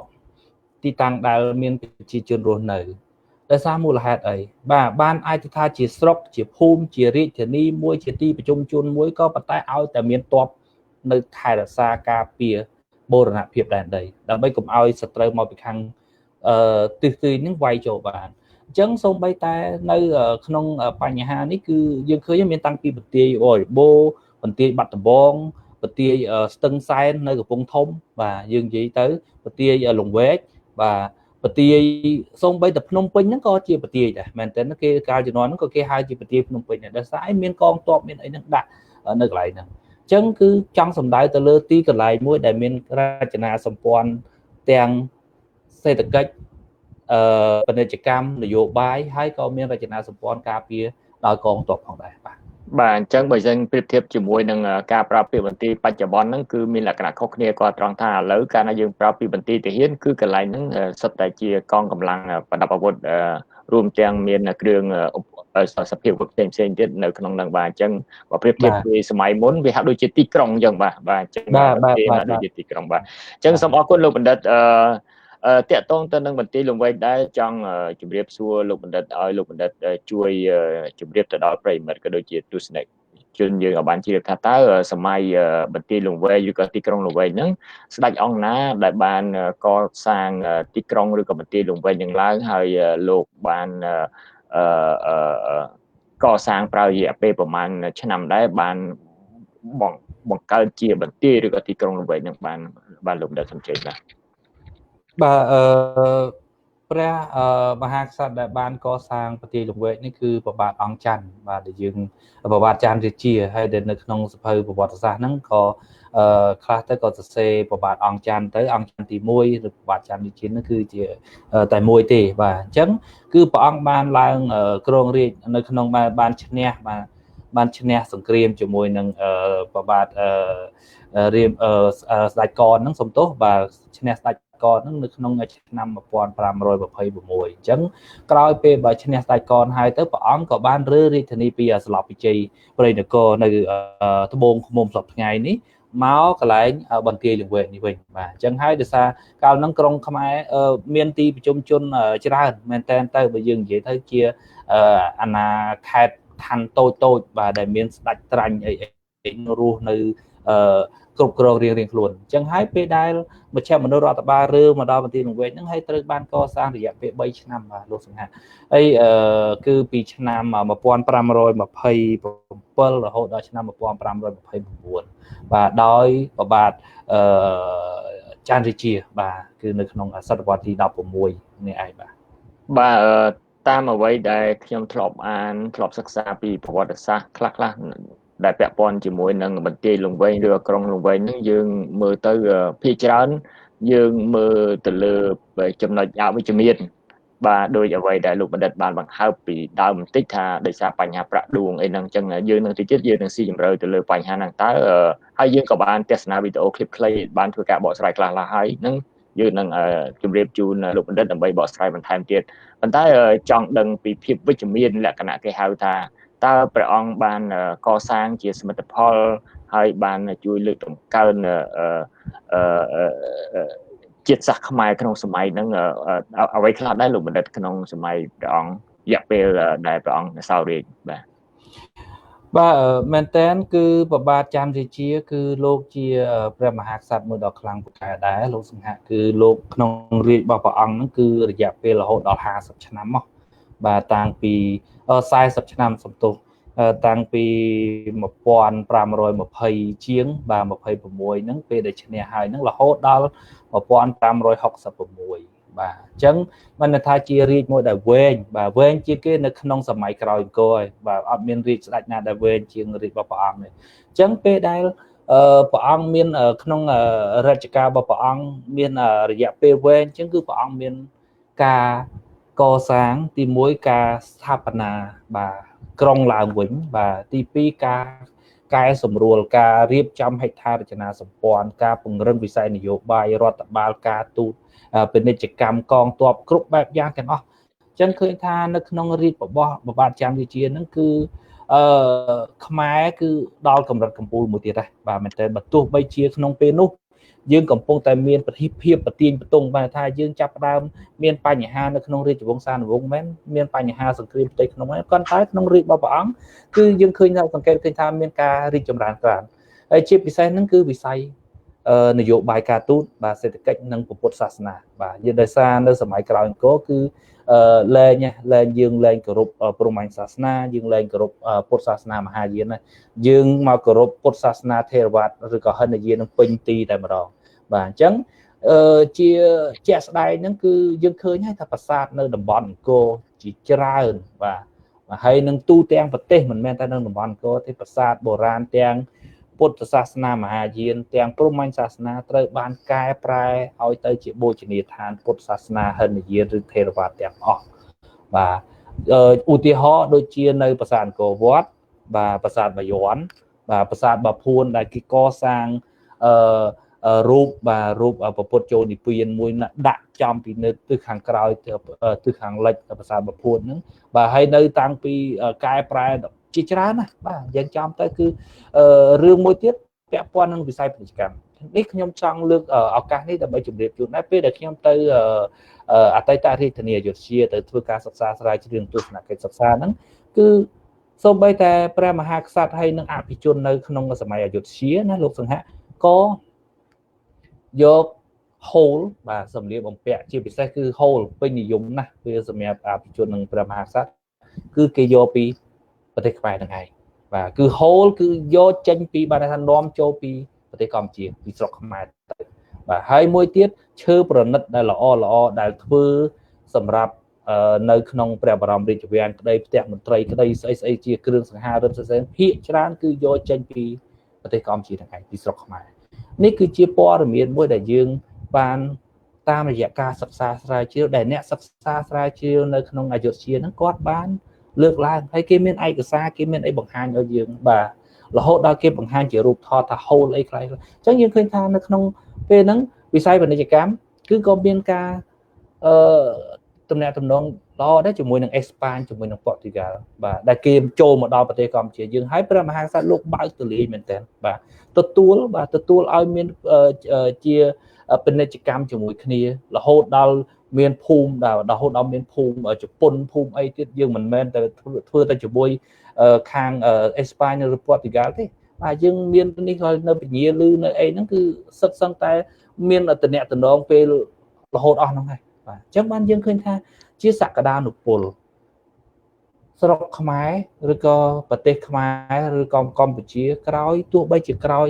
ទីតាំងដែលមានប្រជាជនរស់នៅដោយសារមូលហេតុអីបាទបានអាចថាជាស្រុកជាភូមិជារាជធានីមួយជាទីប្រជុំជនមួយក៏ប៉ុន្តែឲ្យតែមានទ័ពនៅថែរក្សាការពារបូរណភាពដែនដីដើម្បីកុំឲ្យសត្រូវមកពីខាងទិសទីនឹងវាយចូលបានអញ្ចឹងសូម្បីតែនៅក្នុងបញ្ហានេះគឺយើងឃើញមានតាំងពីបន្ទាយអូរបូបន្ទាយបាត់ដំបងបន្ទាយស្ទឹងសែននៅកំពង់ធំបាទយើងនិយាយទៅបន្ទាយលង្វែកបាទបន្ទាយសូម្បីតែភ្នំពេញហ្នឹងក៏ជាបន្ទាយដែរមែនតើគេកាលជំនាន់ហ្នឹងក៏គេហៅជាបន្ទាយភ្នំពេញដែរដោយសារមានកងទ័ពមានអីហ្នឹងដាក់នៅកន្លែងហ្នឹងអញ្ចឹងគឺចង់សំដៅទៅលើទីកន្លែងមួយដែលមានរចនាសម្ព័ន្ធទាំងសេដ្ឋកិច្ចពាណិជ្ជកម្មនយោបាយហើយក៏មានរចនាសម្ព័ន្ធការពារដោយកងទ័ពផងដែរបាទអញ្ចឹងបើយើងប្រៀបធៀបជាមួយនឹងការប្រើពាក្យបន្ទាយបច្ចុប្បន្នហ្នឹងគឺមានលក្ខណៈខុសគ្នាគាត់ត្រង់ថាឥឡូវកាលណាយើងប្រើពាក្យបន្ទាយទាហានគឺកន្លែងហ្នឹងសុទ្ធតែជាកងកម្លាំងប្រដាប់អាវុធរួមទាំងមានគ្រឿងសភាពផ្សេងទៀតនៅក្នុងហ្នឹងបាទអញ្ចឹងបើប្រៀបធៀបពីសម័យមុនវាហាក់ដូចជាទីក្រុងអញ្ចឹងបាទអញ្ចឹងដូចជាទីក្រុងបាទអញ្ចឹងសូមអរគុណលោកបណ្ឌិតតកតងទៅនឹងបន្ទាយលង្វែកដែរចង់ជម្រាបសួរលោកបណ្ឌិតឲ្យលោកបណ្ឌិតជួយជម្រាបទៅដល់ប្រិយមិត្តក៏ដូចជាទស្សនិកជនយើងឲ្យបានជ្រាបថាតើសម័យបន្ទាយលង្វែកឬក៏ទីក្រុងលង្វែកហ្នឹងស្ដេចអង្គណាដែលបានកសាងទីក្រុងឬក៏បន្ទាយលង្វែកនឹងឡើងហើយលោកបានកសាងប្រើរយៈពេលប្រហែលឆ្នាំដែរបានបង្កើតជាបន្ទាយឬក៏ទីក្រុងលង្វែកនឹងបានលោកបណ្ឌិតសំជ័យបាទព្រះមហាក្សត្រដែលបានកសាងបន្ទាយលង្វែកនេះគឺព្រះបាទអង្គច័ន្ទបាទដែលយើងព្រះបាទច័ន្ទរាជាហើយដែលនៅក្នុងសភៅប្រវត្តិសាស្ត្រហ្នឹងក៏ខ្លះទៅក៏សរសេរព្រះបាទអង្គច័ន្ទទៅអង្គច័ន្ទទី1ឬព្រះបាទច័ន្ទរាជានោះគឺជាតែមួយទេបាទអញ្ចឹងគឺព្រះអង្គបានឡើងគ្រងរាជ្យនៅក្នុងបានឈ្នះបានឈ្នះសង្គ្រាមជាមួយនឹងព្រះបាទរៀមស្ដេចកនហ្នឹងសំទោសបាទឈ្នះស្ដេចកនហ្នឹងនៅក្នុងឆ្នាំ1526អញ្ចឹងក្រោយពេលបើឈ្នះស្ដេចកនហើយទៅព្រះអង្គក៏បានរើរាជធានីពីស្លាប់វិជ័យព្រៃនគរនៅត្បូងឃ្មុំសពថ្ងៃនេះមកកន្លែងបន្ទាយលង្វែកនេះវិញបាទអញ្ចឹងហើយដោយសារកាលហ្នឹងក្រុងខ្មែរមានទីប្រជុំជនច្រើនមែនតើទៅបើយើងនិយាយទៅជាអាណាខេត្តឋានតូចបាទដែលមានស្ដេចត្រាញ់អីរស់នៅគ្រប់គ្រងរៀងខ្លួនអញ្ចឹងហើយពេលដែលមជ្ឈមណ្ឌលរដ្ឋបាលរើមកដល់បន្ទាយលង្វែកហ្នឹងហើយត្រូវបានកសាងរយៈពេល3ឆ្នាំបាទលោកសង្ហៈហើយគឺពីឆ្នាំ1527រហូតដល់ឆ្នាំ1529បាទដោយព្រះបាទច័ន្ទរាជាបាទគឺនៅក្នុងសតវត្សទី16នេះឯងបាទតាមអ្វីដែលខ្ញុំធ្លាប់អានធ្លាប់សិក្សាពីប្រវត្តិសាស្ត្រខ្លះដែលពាក់ព័ន្ធជាមួយនឹងបន្ទាយលង្វែកឬក្រុងលង្វែកហ្នឹងយើងមើលទៅភាគច្រើនយើងមើលទៅលើចំណុចអវិជ្ជមានបាទដោយអ្វីដែលលោកបណ្ឌិតបានបង្ហើបពីដើមបន្តិចថាដោយសារបញ្ហាប្រាក់ដួងអីហ្នឹងអញ្ចឹងយើងនឹងតិចទៀតយើងនឹងស៊ីជម្រៅទៅលើបញ្ហាហ្នឹងតើហើយយើងក៏បានទស្សនាវីដេអូឃ្លីបខ្លីបានធ្វើការបកស្រាយខ្លះហើយហ្នឹងយើងនឹងជម្រាបជូនលោកបណ្ឌិតដើម្បីបកស្រាយបន្ថែមទៀតប៉ុន្តែចង់ដឹងពីភាពវិជ្ជមានលក្ខណៈគេហៅថាតើព្រះអង្គបានកសាងជាសមិទ្ធផលហើយបានជួយលើកតម្កើងជាតិសាសន៍ខ្មែរក្នុងសម័យហ្នឹងអ្វីខ្លះដែរលោកបណ្ឌិតក្នុងសម័យព្រះអង្គរយៈពេលដែលព្រះអង្គសោយរាជ្យបាទមែនតើគឺព្រះបាទច័ន្ទរាជាគឺលោកជាព្រះមហាក្សត្រមួយដ៏ខ្លាំងពូកែដែរលោកសង្ហៈគឺលោកក្នុងរាជ្យរបស់ព្រះអង្គហ្នឹងគឺរយៈពេលរហូតដល់50ឆ្នាំមកបាទតាំងពី40ឆ្នាំសំទោសតាំងពី1520ជាងបាទ26ហ្នឹងពេលដែលឈ្នះហើយហ្នឹងរហូតដល់1566បាទអញ្ចឹងមិនថាជារាជមួយដែលវែងបាទវែងជាងគេនៅក្នុងសម័យក្រោយអង្គរហើយបាទអត់មានរាជស្ដេចណាដែលវែងជាងរាជរបស់ព្រះអង្គទេអញ្ចឹងពេលដែល ព្រះអង្គមានក្នុងរជ្ជកាលរបស់ព្រះអង្គមានរយៈពេលវែងអញ្ចឹងគឺព្រះអង្គមានការកសាងទី1ការស្ថាបនាបាទក្រុងឡើងវិញបាទទី2ការកែសម្រួលការរៀបចំហេដ្ឋារចនាសម្ព័ន្ធការពង្រឹងវិស័យនយោបាយរដ្ឋបាលការទូតពាណិជ្ជកម្មកងទ័ពគ្រប់បែបយ៉ាងទាំងអស់អញ្ចឹងឃើញថានៅក្នុងរាជរបស់បាទច័ន្ទវិជាហ្នឹងគឺខ្មែរគឺដល់កម្រិតកំពូលមួយទៀតដែរបាទមែនតើបើទោះបីជាក្នុងពេលនោះយើងកំពុងតែមានប្រតិភិបប្រទៀងបន្ទង់បាទថាយើងចាប់ផ្ដើមមានបញ្ហានៅក្នុងរាជវង្សានុវង្សមែនមានបញ្ហាសង្គ្រាមផ្ទៃក្នុងមែនប៉ុន្តែក្នុងរាជរបស់ព្រះអង្គគឺយើងឃើញថាសង្កេតឃើញថាមានការរីកចម្រើនច្រើនហើយជាពិសេសហ្នឹងគឺវិស័យនយោបាយការទូតបាទសេដ្ឋកិច្ចនិងពុទ្ធសាសនាបាទយើងដោយសារនៅសម័យក្រោយអង្គរគឺលែងយើងលែងគោរពព្រហ្មញ្ញសាសនាយើងលែងគោរពពុទ្ធសាសនាមហាយានយើងមកគោរពពុទ្ធសាសនាថេរវាទឬក៏ហិនយាននឹងពេញទីតែម្ដងបាទអញ្ចឹងជាជាក់ស្ដែងហ្នឹងគឺយើងឃើញហើយថាប្រាសាទនៅតំបន់អង្គរជាច្រើនបាទហើយនឹងទូទាំងប្រទេសមិនមែនតែនៅតំបន់អង្គរទេប្រាសាទបុរាណទាំងពុទ្ធសាសនាមហាយានទាំងព្រហ្មញ្ញសាសនាត្រូវបានកែប្រែឲ្យទៅជាបូជនីយដ្ឋានពុទ្ធសាសនាហិនយានឬថេរវាទទាំងអស់បាទឧទាហរណ៍ដូចជានៅប្រាសាទអង្គរវត្តបាទប្រាសាទបាយ័នបាទប្រាសាទបាភួនដែលគេកសាងរូបព្រះពុទ្ធចូលនិព្វានមួយដាក់ចំពីនៅទិសខាងក្រោយទិសខាងលិចប្រាសាទបាភួនហ្នឹងបាទហើយនៅតាំងពីកែប្រែជាច្រើនណាបាទយើងចំទៅគឺរឿងមួយទៀតពាក់ព័ន្ធនឹងវិស័យពាណិជ្ជកម្មនេះខ្ញុំចង់លើកឱកាសនេះដើម្បីជម្រាបជូនដែរពេលដែលខ្ញុំទៅអតីតរាជធានីអយុធ្យាទៅធ្វើការសិក្សាស្រាវជ្រាវទស្សនកិច្ចសិក្សាហ្នឹងគឺសូម្បីតែព្រះមហាក្សត្រហើយនឹងអភិជននៅក្នុងសម័យអយុធ្យាណាលោកសង្ហៈក៏យកហូលបាទសម្លៀកបំពាក់ជាពិសេសគឺហូលពេញនិយមណាស់វាសម្រាប់អភិជននិងព្រះមហាក្សត្រគឺគេយកពីប្រទេសខ្មែរហ្នឹងឯងបាទគឺហូលគឺយកចេញពីបាទថានាំចូលពីប្រទេសកម្ពុជាពីស្រុកខ្មែរទៅបាទហើយមួយទៀតឈើប្រណិតដែលល្អដែលធ្វើសម្រាប់នៅក្នុងព្រះបរមរាជវាំងក្តីផ្ទះមន្ត្រីក្តីស្អីជាគ្រឿងសង្ហារិមផ្សេងភាគច្រើនគឺយកចេញពីប្រទេសកម្ពុជាហ្នឹងឯងពីស្រុកខ្មែរនេះគឺជាព័ត៌មានមួយដែលយើងបានតាមរយៈការសិក្សាស្រាវជ្រាវដែលអ្នកសិក្សាស្រាវជ្រាវនៅក្នុងអយុធ្យាហ្នឹងគាត់បានលើកឡើងហើយគេមានឯកសារគេមានអីបង្ហាញឲ្យយើងបាទរហូតដល់គេបង្ហាញជារូបថតថាហូលអីខ្លះអញ្ចឹងយើងឃើញថានៅក្នុងពេលហ្នឹងវិស័យពាណិជ្ជកម្មគឺក៏មានការទំនាក់ទំនងល្អដែរជាមួយនឹងអេស្ប៉ាញជាមួយនឹងប៉ូទុយហ្គាល់បាទដែលគេចូលមកដល់ប្រទេសកម្ពុជាយើងហើយព្រះមហាក្សត្រលោកបើកទូលាយមែនទែនបាទទទួលឲ្យមានជាពាណិជ្ជកម្មជាមួយគ្នារហូតដល់មានភូមិរហូតដល់មានភូមិជប៉ុនភូមិអីទៀតយើងមិនមែនតែធ្វើតែជាមួយខាងអេស្ប៉ាញឬប៉ូទុយហ្គាល់ទេបាទយើងមាននេះនៅពញាលឺនៅអីហ្នឹងគឺសិតសឹងតែមានតំណែងតំណងពេលរហូតអស់ហ្នឹងហើយបាទអញ្ចឹងបានយើងឃើញថាជាសក្តានុពលស្រុកខ្មែរឬក៏ប្រទេសខ្មែរឬក៏កម្ពុជាក្រោយទោះបីជាក្រោយ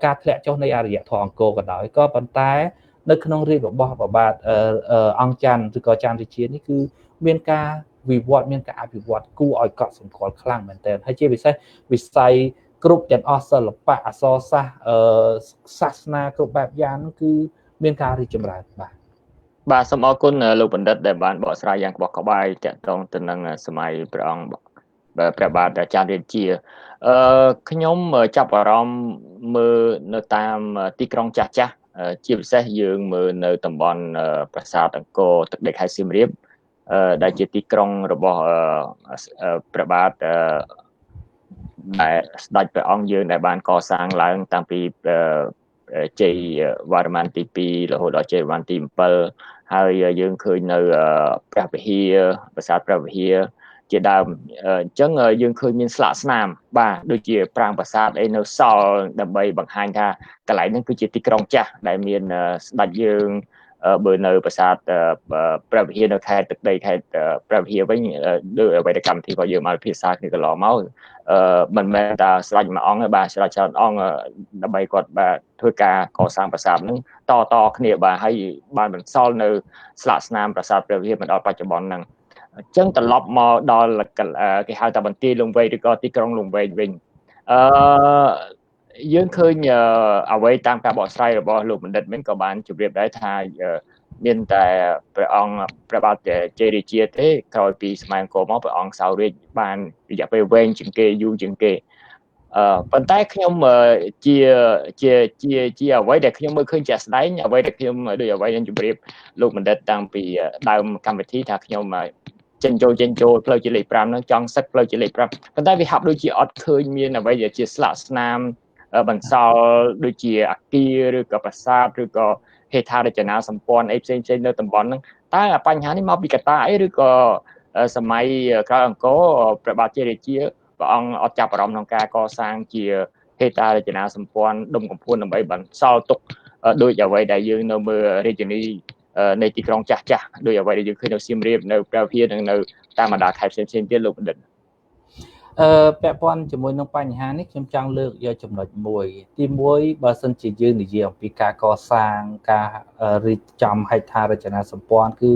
ការធ្លាក់ចុះនៃអរិយធម៌អង្គរក៏ដោយក៏ប៉ុន្តែនៅក្នុងរាជរបស់បាទអង្គច័ន្ទឬក៏ច័ន្ទរាជានេះគឺមានការវិវត្តមានការអភិវឌ្ឍគួរឲ្យកត់សម្គាល់ខ្លាំងមែនទែនហើយជាពិសេសវិស័យគ្រប់ទាំងអស់សិល្បៈអក្សរសាស្ត្រសាសនាគ្រប់បែបយ៉ាងគឺមានការរីកចម្រើនបាទសូមអរគុណលោកបណ្ឌិតដែលបានបកស្រាយយ៉ាងក្បោះក្បាយទាក់ទងទៅនឹងសម័យព្រះអង្គព្រះបាទច័ន្ទរាជាខ្ញុំចាប់អារម្មណ៍មើលនៅតាមទីក្រុងចាស់ជាពិសេសយើងមើលនៅតំបន់ប្រាសាទអង្គរទឹកដីខេត្តសៀមរាបដែលជាទីក្រុងរបស់ព្រះបាទដែលស្ដេចព្រះអង្គយើងដែលបានកសាងឡើងតាំងពីជ័យវរ្ម័នទី2រហូតដល់ជ័យវរ្ម័នទី7ហើយយើងឃើញនៅព្រះវិហារប្រាសាទព្រះវិហារជាដើមអញ្ចឹងយើងឃើញមានស្លាកស្នាមបាទដូចជាប្រាង្គប្រាសាទអីនៅសល់ដើម្បីបង្ហាញថាកន្លែងហ្នឹងគឺជាទីក្រុងចាស់ដែលមានស្ដេចយើងបើនៅប្រាសាទព្រះវិហារនៅខេត្តទឹកដីខេត្តព្រះវិហារវិញដោយអ្វីដែលកម្មវិធីរបស់យើងមកភាសាគ្នាកន្លងមកមិនមែនតែស្ដេចមួយអង្គទេបាទស្ដេចច្រើនអង្គដើម្បីគាត់បាទធ្វើការកសាងប្រាសាទហ្នឹងតគ្នាបាទហើយបានបន្សល់នៅស្លាកស្នាមប្រាសាទព្រះវិហារមកដល់បច្ចុប្បន្នហ្នឹងអញ្ចឹងត្រឡប់មកដល់គេហៅថាបន្ទាយលង្វែកឬក៏ទីក្រុងលង្វែកវិញ យើងឃើញអ្វីតាមការបកស្រាយរបស់លោកបណ្ឌិតមិនក៏បានជម្រាបដែរថាមានតែព្រះអង្គព្រះបាទជ័យរាជាទេក្រោយពីសម័យអង្គរមកព្រះអង្គសោយរាជបានរយៈពេលវែងជាងគេយូរជាងគេប៉ុន្តែខ្ញុំជាអ្វីដែលខ្ញុំមើលឃើញជាក់ស្ដែងអ្វីដែលខ្ញុំដូចអ្វីដែលជម្រាបលោកបណ្ឌិតតាំងពីដើមកម្មវិធីថាខ្ញុំចិញ្ចូលផ្លូវជាលេខ5ហ្នឹងចង់សឹកផ្លូវជាលេខ5ប៉ុន្តែវាហាក់ដូចជាអត់ឃើញមានអ្វីដែលជាស្លាកស្នាមបន្សល់ដូចជាអគារឬក៏ប្រាសាទឬក៏ហេដ្ឋារចនាសម្ព័ន្ធអីផ្សេងនៅតំបន់ហ្នឹងតើបញ្ហានេះមកពីកត្តាអីឬក៏សម័យក្រោយអង្គរព្រះបាទជ័យរាជាព្រះអង្គអត់ចាប់អារម្មណ៍ក្នុងការកសាងជាហេដ្ឋារចនាសម្ព័ន្ធដុំកំភួនដើម្បីបន្សល់ទុកដោយអ្វីដែលយើងនៅមើលរាជធានីនៃទីក្រុងចាស់ដោយអ្វីដែលយើងឃើញនៅសៀមរាបនៅព្រះវិហារនិងនៅតាមបណ្ដាខេត្តផ្សេងទៀតលោកបណ្ឌិតពាក់ព័ន្ធជាមួយនឹងបញ្ហានេះខ្ញុំចង់លើកយកចំណុចមួយទី1បើសិនជាយើងនិយាយអំពីការកសាងការរៀបចំហេដ្ឋារចនាសម្ព័ន្ធគឺ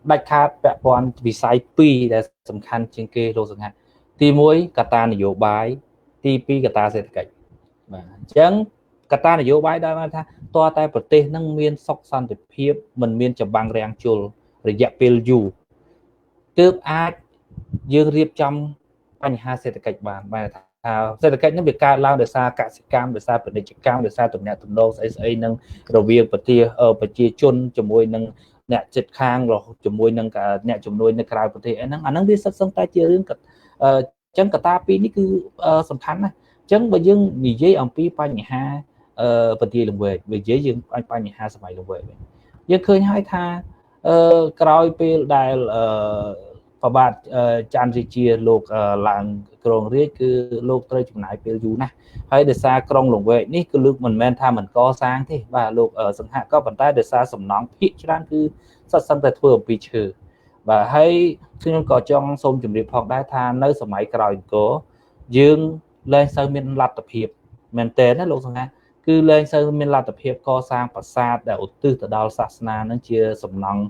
ដាច់ខាតពាក់ព័ន្ធវិស័យ2ដែលសំខាន់ជាងគេលោកសង្ហៈទី1កត្តានយោបាយទី2កត្តាសេដ្ឋកិច្ចបាទអញ្ចឹងកត្តានយោបាយដែលថាតើតែប្រទេសនឹងមានសុខសន្តិភាពមិនមានចម្បាំងរាំងជលរយៈពេលយូរទើបអាចយើងរៀបចំបញ្ហាសេដ្ឋកិច្ចបានថាសេដ្ឋកិច្ចនេះវាកើតឡើងដោយសារកសិកម្មដោយសារពាណិជ្ជកម្មដោយសារទំនាក់ទំនងស្អីនឹងរវាងប្រជាជនជាមួយនឹងអ្នកជិតខាងរហូតជាមួយនឹងអ្នកជំនួយនៅក្រៅប្រទេសអីហ្នឹងអាហ្នឹងវាសិតសឹងតែជារឿងអញ្ចឹងកត្តាពីរនេះគឺសំខាន់ណាស់អញ្ចឹងបើយើងនិយាយអំពីបញ្ហាប្រទេសលង្វែកនិយាយយើងបញ្ហាសម័យលង្វែកយើងឃើញហើយថាក្រោយពេលដែលប្របាទច័ន្ទរាជាលោកឡើងគ្រងរាជគឺលោកត្រូវចំណាយពេលយូរណាស់ហើយដោយសារក្រុងលង្វែកនេះគឺលោកមិនមែនថាមិនកសាងទេបាទលោកសង្ហៈក៏ប៉ុន្តែដោយសារសំណង់ភាគច្រើនគឺសិតសឹងតែធ្វើអំពីឈើបាទហើយខ្ញុំក៏ចង់សូមជម្រាបផងដែរថានៅសម័យក្រោយអង្គរយើងលែងសូវមានលទ្ធភាពមែនតើណាលោកសង្ហៈគឺលែងសូវមានលទ្ធភាពកសាងប្រាសាទដែលឧទ្ទិសទៅដល់សាសនានឹងជាសំណង់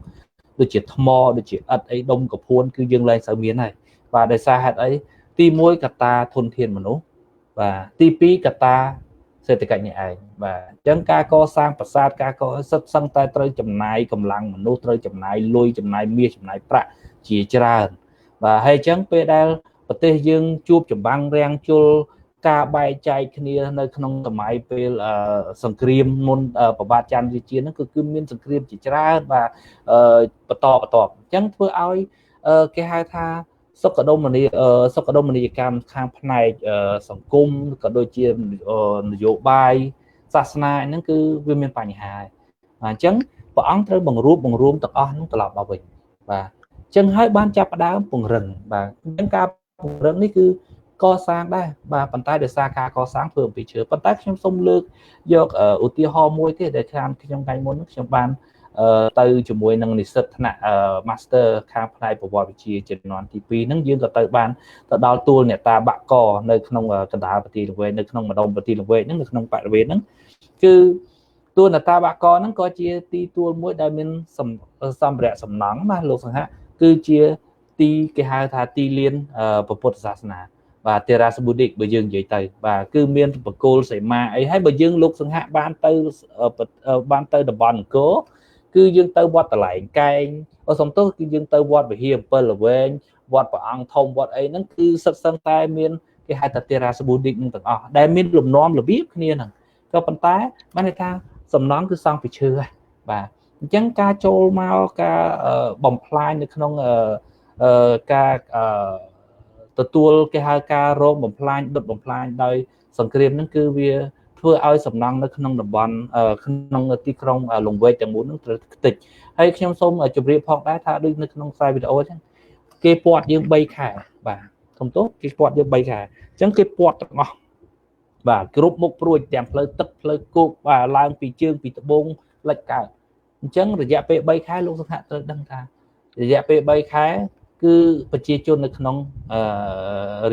ដូចជាថ្មដូចជាឥដ្ឋអីដុំកពួនគឺយើងលែងសូវមានហើយបាទដោយសារហេតុអីទី1កត្តាធនធានមនុស្សបាទទី2កត្តាសេដ្ឋកិច្ចនេះឯងបាទអញ្ចឹងការកសាងប្រាសាទការកសិទ្ធសឹងតែត្រូវចំណាយកម្លាំងមនុស្សត្រូវចំណាយលុយចំណាយមាសចំណាយប្រាក់ជាច្រើនបាទហើយអញ្ចឹងពេលដែលប្រទេសយើងជួបចម្បាំងរាំងជលការបែកចែកគ្នានៅក្នុងសម័យពេលសង្គ្រាមមុនប្របាទច័ន្ទរាជាហ្នឹងគឺមានសង្គ្រាមជាច្រើនបាទបន្តអញ្ចឹងធ្វើឲ្យគេហៅថាសុខដុមនីយកម្មខាងផ្នែកសង្គមក៏ដូចជានយោបាយសាសនាហ្នឹងគឺវាមានបញ្ហាហើយអញ្ចឹងព្រះអង្គត្រូវបង្រួមទាំងអស់ហ្នឹងត្រឡប់មកវិញបាទអញ្ចឹងហើយបានចាប់ផ្ដើមពង្រឹងបាទអញ្ចឹងការពង្រឹងនេះគឺកសាងដែរបាទប៉ុន្តែដោយសារការកសាងធ្វើអំពីឈើប៉ុន្តែខ្ញុំសូមលើកយកឧទាហរណ៍មួយទៀតដែលខ្ញុំថ្ងៃមុនខ្ញុំបានទៅជាមួយនឹងនិស្សិតថ្នាក់ Master ខាងផ្នែកប្រវត្តិវិទ្យាជំនាន់ទី2ហ្នឹងយើងក៏ទៅបានទៅដល់ទួលអ្នកតាបាក់កនៅក្នុងកណ្ដាលប្រទេសលង្វែកនៅក្នុងម្ដុំប្រទេសលង្វែកហ្នឹងនៅក្នុងបរិវេណហ្នឹងគឺទួលអ្នកតាបាក់កហ្នឹងក៏ជាទីទួលមួយដែលមានសម្ភារៈសំណង់ណាលោកសង្ហៈគឺជាទីគេហៅថាទីលានពុទ្ធសាសនាបាទទេរ៉ាសប៊ូឌិកបើយើងនិយាយទៅបាទគឺមានបកគោលសីមាអីហើយបើយើងលោកសង្ហៈបានទៅតំបន់អង្គរគឺយើងទៅវត្តតឡែងកែងសំទោសគឺយើងទៅវត្តវិហារ7ល្វែងវត្តព្រះអង្គធំវត្តអីហ្នឹងគឺសិតសឹងតែមានគេហៅថាទេរ៉ាសប៊ូឌិកនឹងទាំងអស់ដែលមានលំនាំរបៀបគ្នាហ្នឹងក៏ប៉ុន្តែបានន័យថាសំណង់គឺសង់ពីឈើហ่ะបាទអញ្ចឹងការចូលមកការបំផ្លាញនៅក្នុងការទទួលគេហៅការរងបំផ្លាញដុតបំផ្លាញដោយសង្គ្រាមហ្នឹងគឺវាធ្វើឲ្យសំណង់នៅក្នុងតំបន់ក្នុងទីក្រុងលង្វែកទាំងមូលហ្នឹងត្រូវខ្ទេចហើយខ្ញុំសូមជម្រាបផងដែរថាដូចនៅក្នុងខ្សែវីដេអូហ្នឹងគេពាត់យើង3ខែបាទសំទោសគេពាត់យើង3ខែអញ្ចឹងគេពាត់ទាំងអស់បាទគ្រប់មុខព្រួយទាំងផ្លូវទឹកផ្លូវគោកបាទឡើងពីជើងពីត្បូងលិចកើតអញ្ចឹងរយៈពេល3ខែលោកសង្ហៈត្រូវដឹងថារយៈពេល3ខែគឺប្រជាជននៅក្នុង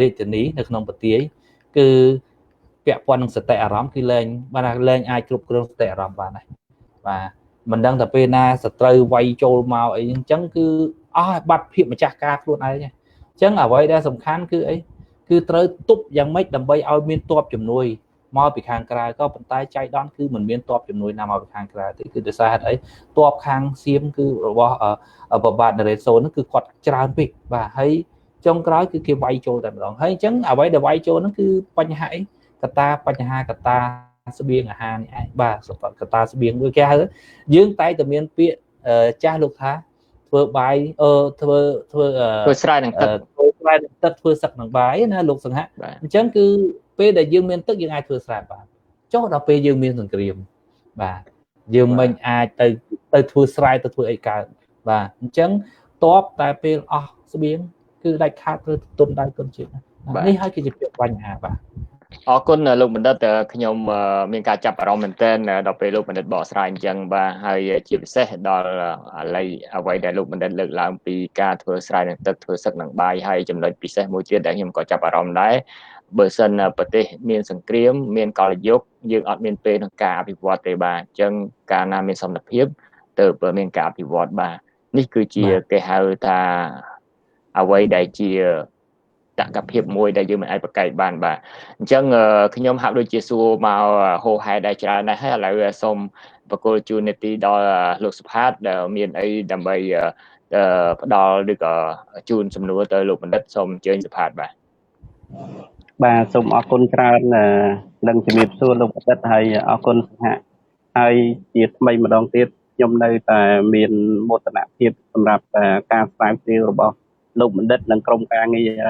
រាជធានីនៅក្នុងប្រទេសគឺពាក់ព័ន្ធនឹងសតិអារម្មណ៍គឺលែងអាចគ្រប់គ្រងសតិអារម្មណ៍បានហើយបាទមិនដឹងថាពេលណាសត្រូវវាយចូលមកអីអញ្ចឹងគឺអស់បាត់ភាពម្ចាស់ការខ្លួនឯងអញ្ចឹងអ្វីដែលសំខាន់គឺអីគឺត្រូវទប់យ៉ាងម៉េចដើម្បីឲ្យមានទ័ពជំនួយ មកពីខាងក្រៅក៏ប៉ុន្តែចៃដន្យគឺមិនមានតបជំនួយណាមកពីខាងក្រៅទេគឺដោយសារហេតុអីតបខាងសៀមគឺរបស់ប្របាទនរេសូនគឺគាត់ច្រើនពេកបាទហើយចុងក្រោយគឺគេវាយចូលតែម្ដងហើយអញ្ចឹងអ្វីដែលវាយចូលហ្នឹងគឺបញ្ហាអីកត្តាបញ្ហាកត្តាស្បៀងអាហារនេះឯងបាទកត្តាស្បៀងដូចគេហៅយើងតែតែមានពាក្យចាស់លោកថាធ្វើបាយធ្វើស្រែនឹងទឹកធ្វើសឹកនឹងបាយណាលោកសង្ហៈអញ្ចឹងគឺពេលដែលយើងមានទឹកយើងអាចធ្វើស្រែបានចុះដល់ពេលយើងមានសង្គ្រាមបាទយើងមិនអាចទៅធ្វើស្រែទៅធ្វើអីកើតបាទអញ្ចឹងតបតែពេលអស់ស្បៀងគឺដាច់ខាតធ្វើទុនដៃទុនជាតិនេះហើយគឺជាបញ្ហាបាទអរគុណលោកបណ្ឌិតខ្ញុំមានការចាប់អារម្មណ៍មែនទែនដល់ពេលលោកបណ្ឌិតបកស្រាយអញ្ចឹងបាទហើយជាពិសេសដល់អ្វីដែលលោកបណ្ឌិតលើកឡើងពីការធ្វើស្រែនឹងទឹកធ្វើសឹកនឹងបាយហើយចំណុចពិសេសមួយទៀតដែលខ្ញុំក៏ចាប់អារម្មណ៍ដែរបើសិនប្រទេសមានសង្គ្រាមមានកលយុគយើងអត់មានពេលក្នុងការអភិវឌ្ឍទេបាទអញ្ចឹងកាលណាមានសន្តិភាពទៅមានការអភិវឌ្ឍបាទនេះគឺជាគេហៅថាអ្វីដែលជាតកភាពមួយដែលយើងមិនអាចប្រកែកបានបាទអញ្ចឹងខ្ញុំហាក់ដូចជាសួរមកហោហែដែរច្រើនដែរហើយឥឡូវសូមបកគលជូននីតិដល់លោកសុផាតដែលមានអីដើម្បីផ្ដល់ឬក៏ជូនសំណួរទៅលោកបណ្ឌិតសូមអញ្ជើញសុផាតបាទសូមអរគុណច្រើននឹងជំរាបសួរលោកបណ្ឌិតហើយអរគុណសង្ហៈហើយជាថ្មីម្ដងទៀតខ្ញុំនៅតែមានមោទនភាពសម្រាប់ការស្រាវជ្រាវរបស់លោកបណ្ឌិតនិងក្រុមការងារ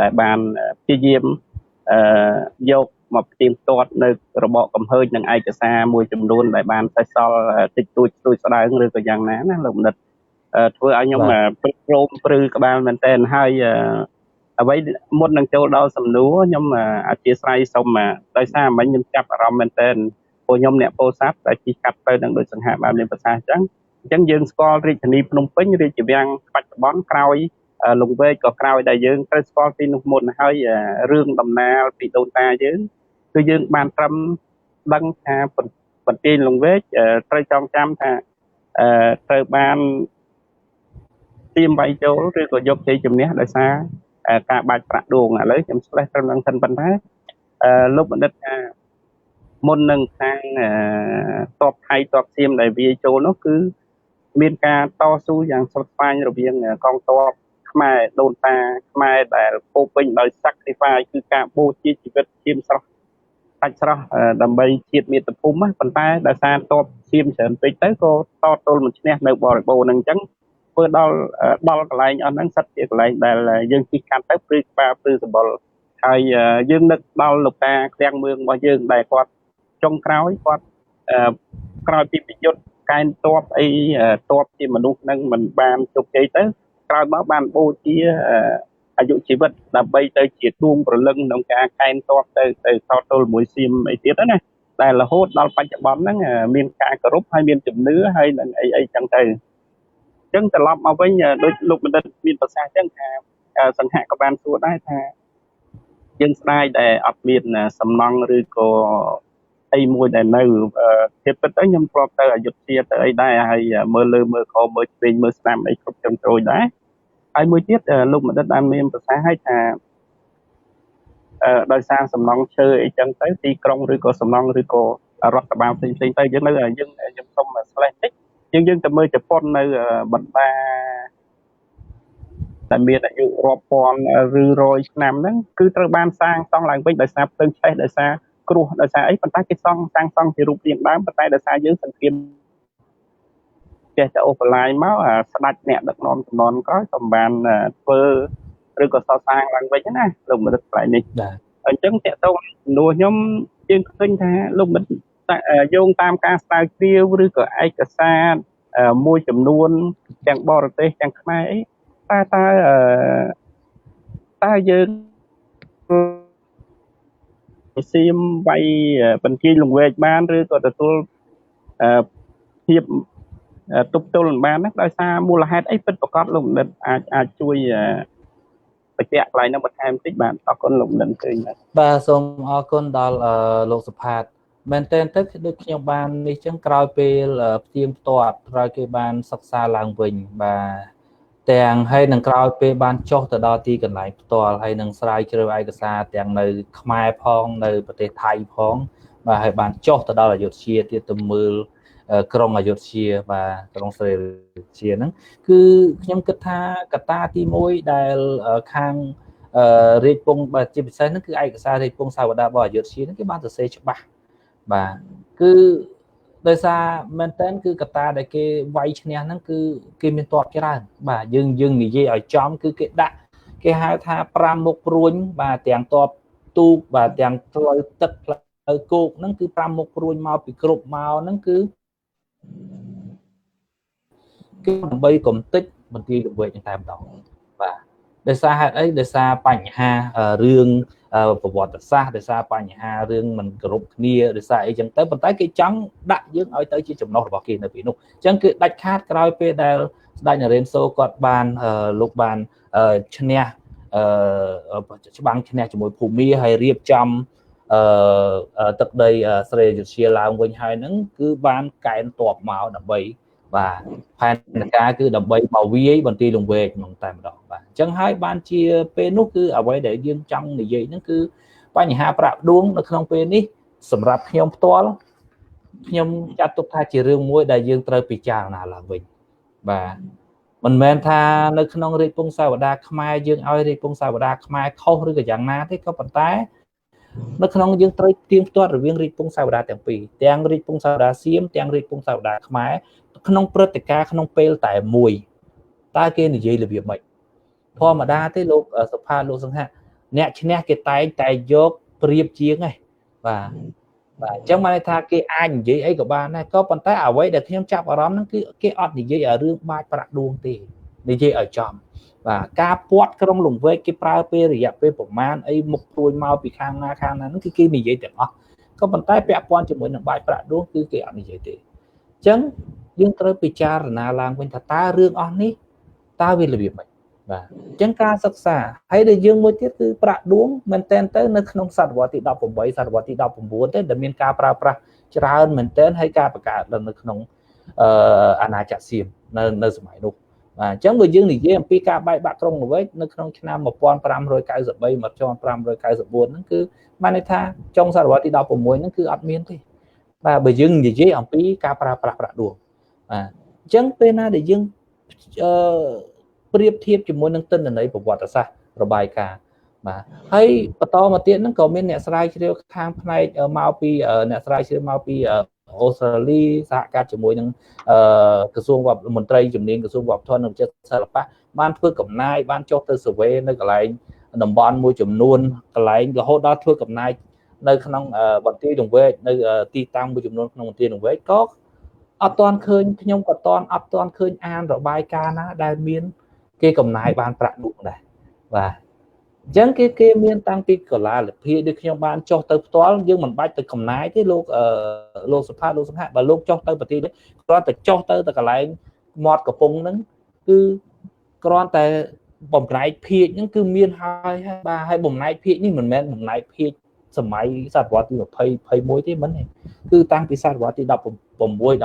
ដែលបានព្យាយាមយកមកផ្ទៀងផ្ទាត់នៅរបបកំហើញនិងឯកសារមួយចំនួនដែលបានសេសសល់តិចតួចស្ដើងឬក៏យ៉ាងណាណាលោកបណ្ឌិតធ្វើឲ្យខ្ញុំព្រមព្រឺក្បាលមែនតើហើយអ្វីមុននឹងចូលដល់សំណួរខ្ញុំអធិស្ឋានសូមដោយសារមិញខ្ញុំចាប់អារម្មណ៍មែនតើពួកខ្ញុំអ្នកពោធិ៍សាត់ដែលជិះកាត់ទៅនឹងដូចសង្ហបានមានប្រសាសន៍អញ្ចឹងយើងស្គាល់រាជធានីភ្នំពេញរាជវាំងបច្ចុប្បន្នក្រោយលង្វែកក៏ក្រោយដែលយើងត្រូវស្គាល់ពីនោះមុនហើយរឿងដំណាលពីដូនតាយើងគឺយើងបានត្រឹមដឹងថាបន្ទាយលង្វែកត្រូវចងចាំថាត្រូវបានទាមវាយចូលឬក៏យកជ័យជំនះដោយសារការបាច់ប្រាក់ដួងឥឡូវខ្ញុំឆ្លេះត្រឹមនឹងសិនប៉ុន្តែលោកបណ្ឌិតថាមុននឹងខាងតបថៃតបសៀមដែលវាចូលនោះគឺមានការតស៊ូយ៉ាងស្វិតស្វាញរវាងកងទ័ពខ្មែរដូនតាខ្មែរដែលពោពេញដោយ sacrifice គឺការបូជាជីវិតឈាមស្រស់សាច់ស្រស់ដើម្បីជាតិមាតុភូមិប៉ុន្តែដោយសារតបឈាមច្រើនពេកទៅក៏តទល់មិនឈ្នះនៅបរិបូរណ៍នឹងអញ្ចឹងធ្វើដល់កន្លែងអស់ហ្នឹងសិតជាកន្លែងដែលយើងជិះកាត់ទៅព្រឺក្បាលព្រឺសម្បុរហើយយើងនឹកដល់លោកតាឃ្លាំងមឿងរបស់យើងដែលគាត់ចុងក្រោយគាត់ក្រោយពីប្រយុទ្ធកែនតបអីតបជាមនុស្សនឹងមិនបានជោគជ័យទៅក្រោយមកបានបូជាអាយុជីវិតដើម្បីទៅជាដួងព្រលឹងក្នុងការកែនតបទៅតទល់មួយសៀមអីទៀតណាដែលរហូតដល់បច្ចុប្បន្នហ្នឹងមានការគោរពហើយមានជំនឿហើយនឹងអីចឹងទៅអញ្ចឹងត្រឡប់មកវិញដូចលោកបណ្ឌិតមានប្រសាសន៍ចឹងថាសង្ហក៏បានសួរដែរថាយើងស្ដាយដែលអត់មានសំណង់ឬក៏អីមួយដែលនៅភាពពិតទៅខ្ញុំធ្លាប់ទៅអយុធយាទៅអីដែរហើយមើលលើមើលក្រោមមើលឆ្វេងមើលស្ដាំអីគ្រប់ចំត្រួយដែរហើយមួយទៀតលោកបណ្ឌិតបានមានប្រសាសន៍ឲ្យថាដោយសារសំណង់ឈើអីចឹងទៅទីក្រុងឬក៏សំណង់ឬក៏រដ្ឋបាលផ្សេងទៅយើងនៅខ្ញុំសុំស្លេះតិចយើងទៅមើលជប៉ុននៅបណ្ដាដែលមានអាយុរាប់ពាន់ឬរយឆ្នាំហ្នឹងគឺត្រូវបានសាងសង់ឡើងវិញដោយសារភ្លើងឆេះដោយសារគ្រោះដោយសារអីប៉ុន្តែគេសាងសង់ជារូបរាងដើមប៉ុន្តែដោយសារយើងសង្គ្រាមចេះតែអូសបន្លាយមកស្ដាច់អ្នកដឹកនាំចំនួនក្រោយក៏បានធ្វើឬក៏សាងឡើងវិញណាលោកមនិតផ្នែកនេះអញ្ចឹងតកតងចំនួនខ្ញុំយើងឃើញថាលោកមនិតយោងតាមការស្រាវជ្រាវឬក៏ឯកសារមួយចំនួនទាំងបរទេសទាំងខ្មែរអីតើយើងសៀមវាយបន្ទាយលង្វែកបានឬក៏ទទួលភាពទប់ទល់បានណាដោយសារមូលហេតុអីពិតប្រាកដលោកបណ្ឌិតអាចជួយបញ្ជាក់កន្លែងនោះបន្ថែមបន្តិចបាទអរគុណលោកបណ្ឌិតឃើញបាទសូមអរគុណដល់លោកសុផាតមែនតើទៅដូចខ្ញុំបាននេះចឹងក្រោយពេលផ្ទៀងផ្ទាត់ក្រោយគេបានសិក្សាឡើងវិញបាទ ទាំងហើយនឹងក្រោយពេលបានចុះទៅដល់ទីកន្លែងផ្ទាល់ហើយនឹងស្រាវជ្រាវឯកសារទាំងនៅខ្មែរផងនៅប្រទេសថៃផងបាទហើយបានចុះទៅដល់អយុធ្យាទៀតទៅមើលក្រុងអយុធ្យាបាទក្រុងស្រីរាជាហ្នឹងគឺខ្ញុំគិតថាកត្តាទី1ដែលខាងរាជពងបាទជាពិសេសហ្នឹងគឺឯកសាររាជពងសាវតារបស់អយុធ្យាហ្នឹងគេបានសរសេរច្បាស់បាទគឺដោយសារមែនតើគឺកត្តាដែលគេវាយឈ្នះហ្នឹងគឺគេមានតបច្រើនបាទយើងនិយាយឲ្យចំគឺគេដាក់គេហៅថា5មុខព្រួញបាទទាំងតបទូកបាទទាំងផ្លូវទឹកផ្លូវគោកហ្នឹងគឺ5មុខព្រួញមកពីគ្រប់មកហ្នឹងគឺដើម្បីកំទេចបន្ទាយលង្វែកតែម្ដងបាទដោយសារហេតុអីដោយសារបញ្ហារឿងប្រវត្តិសាស្ត្រដោយសារបញ្ហារឿងមិនគ្រប់គ្នាដោយសារអីចឹងទៅប៉ុន្តែគេចង់ដាក់យើងឲ្យទៅជាចំណុះរបស់គេនៅពេលនោះអញ្ចឹងគឺដាច់ខាតក្រោយពេលដែលស្ដេចនរេនសូគាត់បានលោកបានឈ្នះច្បាំងឈ្នះជាមួយភូមាហើយរៀបចំទឹកដីស្រីយុធ្យាឡើងវិញហើយហ្នឹងគឺបានកែនតបមកដើម្បីបាទផែនការគឺដើម្បីមកវាយបន្ទាយលង្វែកហ្មងតែម្ដងបាទអញ្ចឹងហើយបានជាពេលនោះគឺអ្វីដែលយើងចង់និយាយហ្នឹងគឺបញ្ហាប្រាក់ដួងនៅក្នុងពេលនេះសម្រាប់ខ្ញុំផ្ទាល់ខ្ញុំចាត់ទុកថាជារឿងមួយដែលយើងត្រូវពិចារណាឡើងវិញបាទមិនមែនថានៅក្នុងរាជពង្សាវតារខ្មែរយើងឲ្យរាជពង្សាវតារខ្មែរខុសឬក៏យ៉ាងណាទេក៏ប៉ុន្តែនៅក្នុងយើងត្រូវទៀងទាត់រវាងរាជពង្សាវតារទាំងពីរទាំងរាជពង្សាវតារសៀមទាំងរាជពង្សាវតារខ្មែរក្នុងព្រឹត្តិការណ៍ក្នុងពេលតែមួយតើគេនិយាយរបៀបម៉េចធម្មតាទេលោកសុផាតលោកសង្ហៈអ្នកឈ្នះគេតែយកប្រៀបជាងហ្នឹងបាទបាទអញ្ចឹងបានថាគេអាចនិយាយអីក៏បានដែរក៏ប៉ុន្តែអ្វីដែលខ្ញុំចាប់អារម្មណ៍ហ្នឹងគឺគេអត់និយាយឲ្យរឿងបាច់ប្រាក់ដួងទេនិយាយឲ្យចំបាទការពាត់ក្រុងលង្វែកគេប្រើពេលរយៈពេលប្រមាណអីមុខព្រួយមកពីខាងណាហ្នឹងគឺគេនិយាយទាំងអស់ក៏ប៉ុន្តែពាក់ព័ន្ធជាមួយនឹងបាច់ប្រាក់ដួងគឺគេអត់និយាយទេអញ្ចឹងយើងត្រូវពិចារណាឡើងវិញថាតើរឿងអស់នេះតើវារបៀបម៉េចបាទអញ្ចឹងការសិក្សាហើយដែលយើងមួយទៀតគឺប្រាក់ដួងមែនតើទៅនៅក្នុងសតវត្សទី18សតវត្សទី19ទេដែលមានការប្រើប្រាស់ច្រើនមែនតើហើយការបង្កើតនៅក្នុងអាណាចក្រសៀមនៅសម័យនោះបាទអញ្ចឹងបើយើងនិយាយអំពីការបែកបាក់ក្រុងលង្វែកនៅក្នុងឆ្នាំ1593មក1594ហ្នឹងគឺបានន័យថាចុងសតវត្សទី16ហ្នឹងគឺអត់មានទេបាទបើយើងនិយាយអំពីការប្រើប្រាស់ប្រាក់ដួងបាទអញ្ចឹងពេលណាដែលយើងប្រៀបធៀបជាមួយនឹងទិន្នន័យប្រវត្តិសាស្ត្ររបាយការណ៍បាទហើយបន្តមកទៀតហ្នឹងក៏មានអ្នកស្រាវជ្រាវខាងផ្នែកមកពីអ្នកស្រាវជ្រាវមកពីអូស្ត្រាលីសហការជាមួយនឹងក្រសួងមន្ត្រីជំនាញក្រសួងវប្បធម៌និងវិចិត្រសិល្បៈបានធ្វើកំណាយបានចុះទៅ survey នៅកន្លែងតំបន់មួយចំនួនកន្លែងរហូតដល់ធ្វើកំណាយនៅក្នុងបន្ទាយលង្វែកនៅទីតាំងមួយចំនួនក្នុងបន្ទាយលង្វែកក៏អត់ទាន់ឃើញខ្ញុំក៏អត់ទាន់ឃើញអានរបាយការណ៍ណាដែលមានគេកំណាយបានប្រាក់ដួងដែរបាទអញ្ចឹងគេមានតាំងពីកលាលភិដូចខ្ញុំបានចុះទៅផ្ទាល់យើងមិនបាច់ទៅកំណាយទេលោកសុផាតលោកសង្ហៈបើលោកចុះទៅប្រទេសនេះគ្រាន់តែចុះទៅកន្លែងមាត់កំពង់ហ្នឹងគឺគ្រាន់តែបំផ្នែកភាគហ្នឹងគឺមានហើយបាទហើយបំផ្នែកភាគនេះមិនមែនបំផ្នែកភាគសម័យសតវត្សទី20 21ទេមិនទេគឺតាំងពីសតវត្សទី16 17 18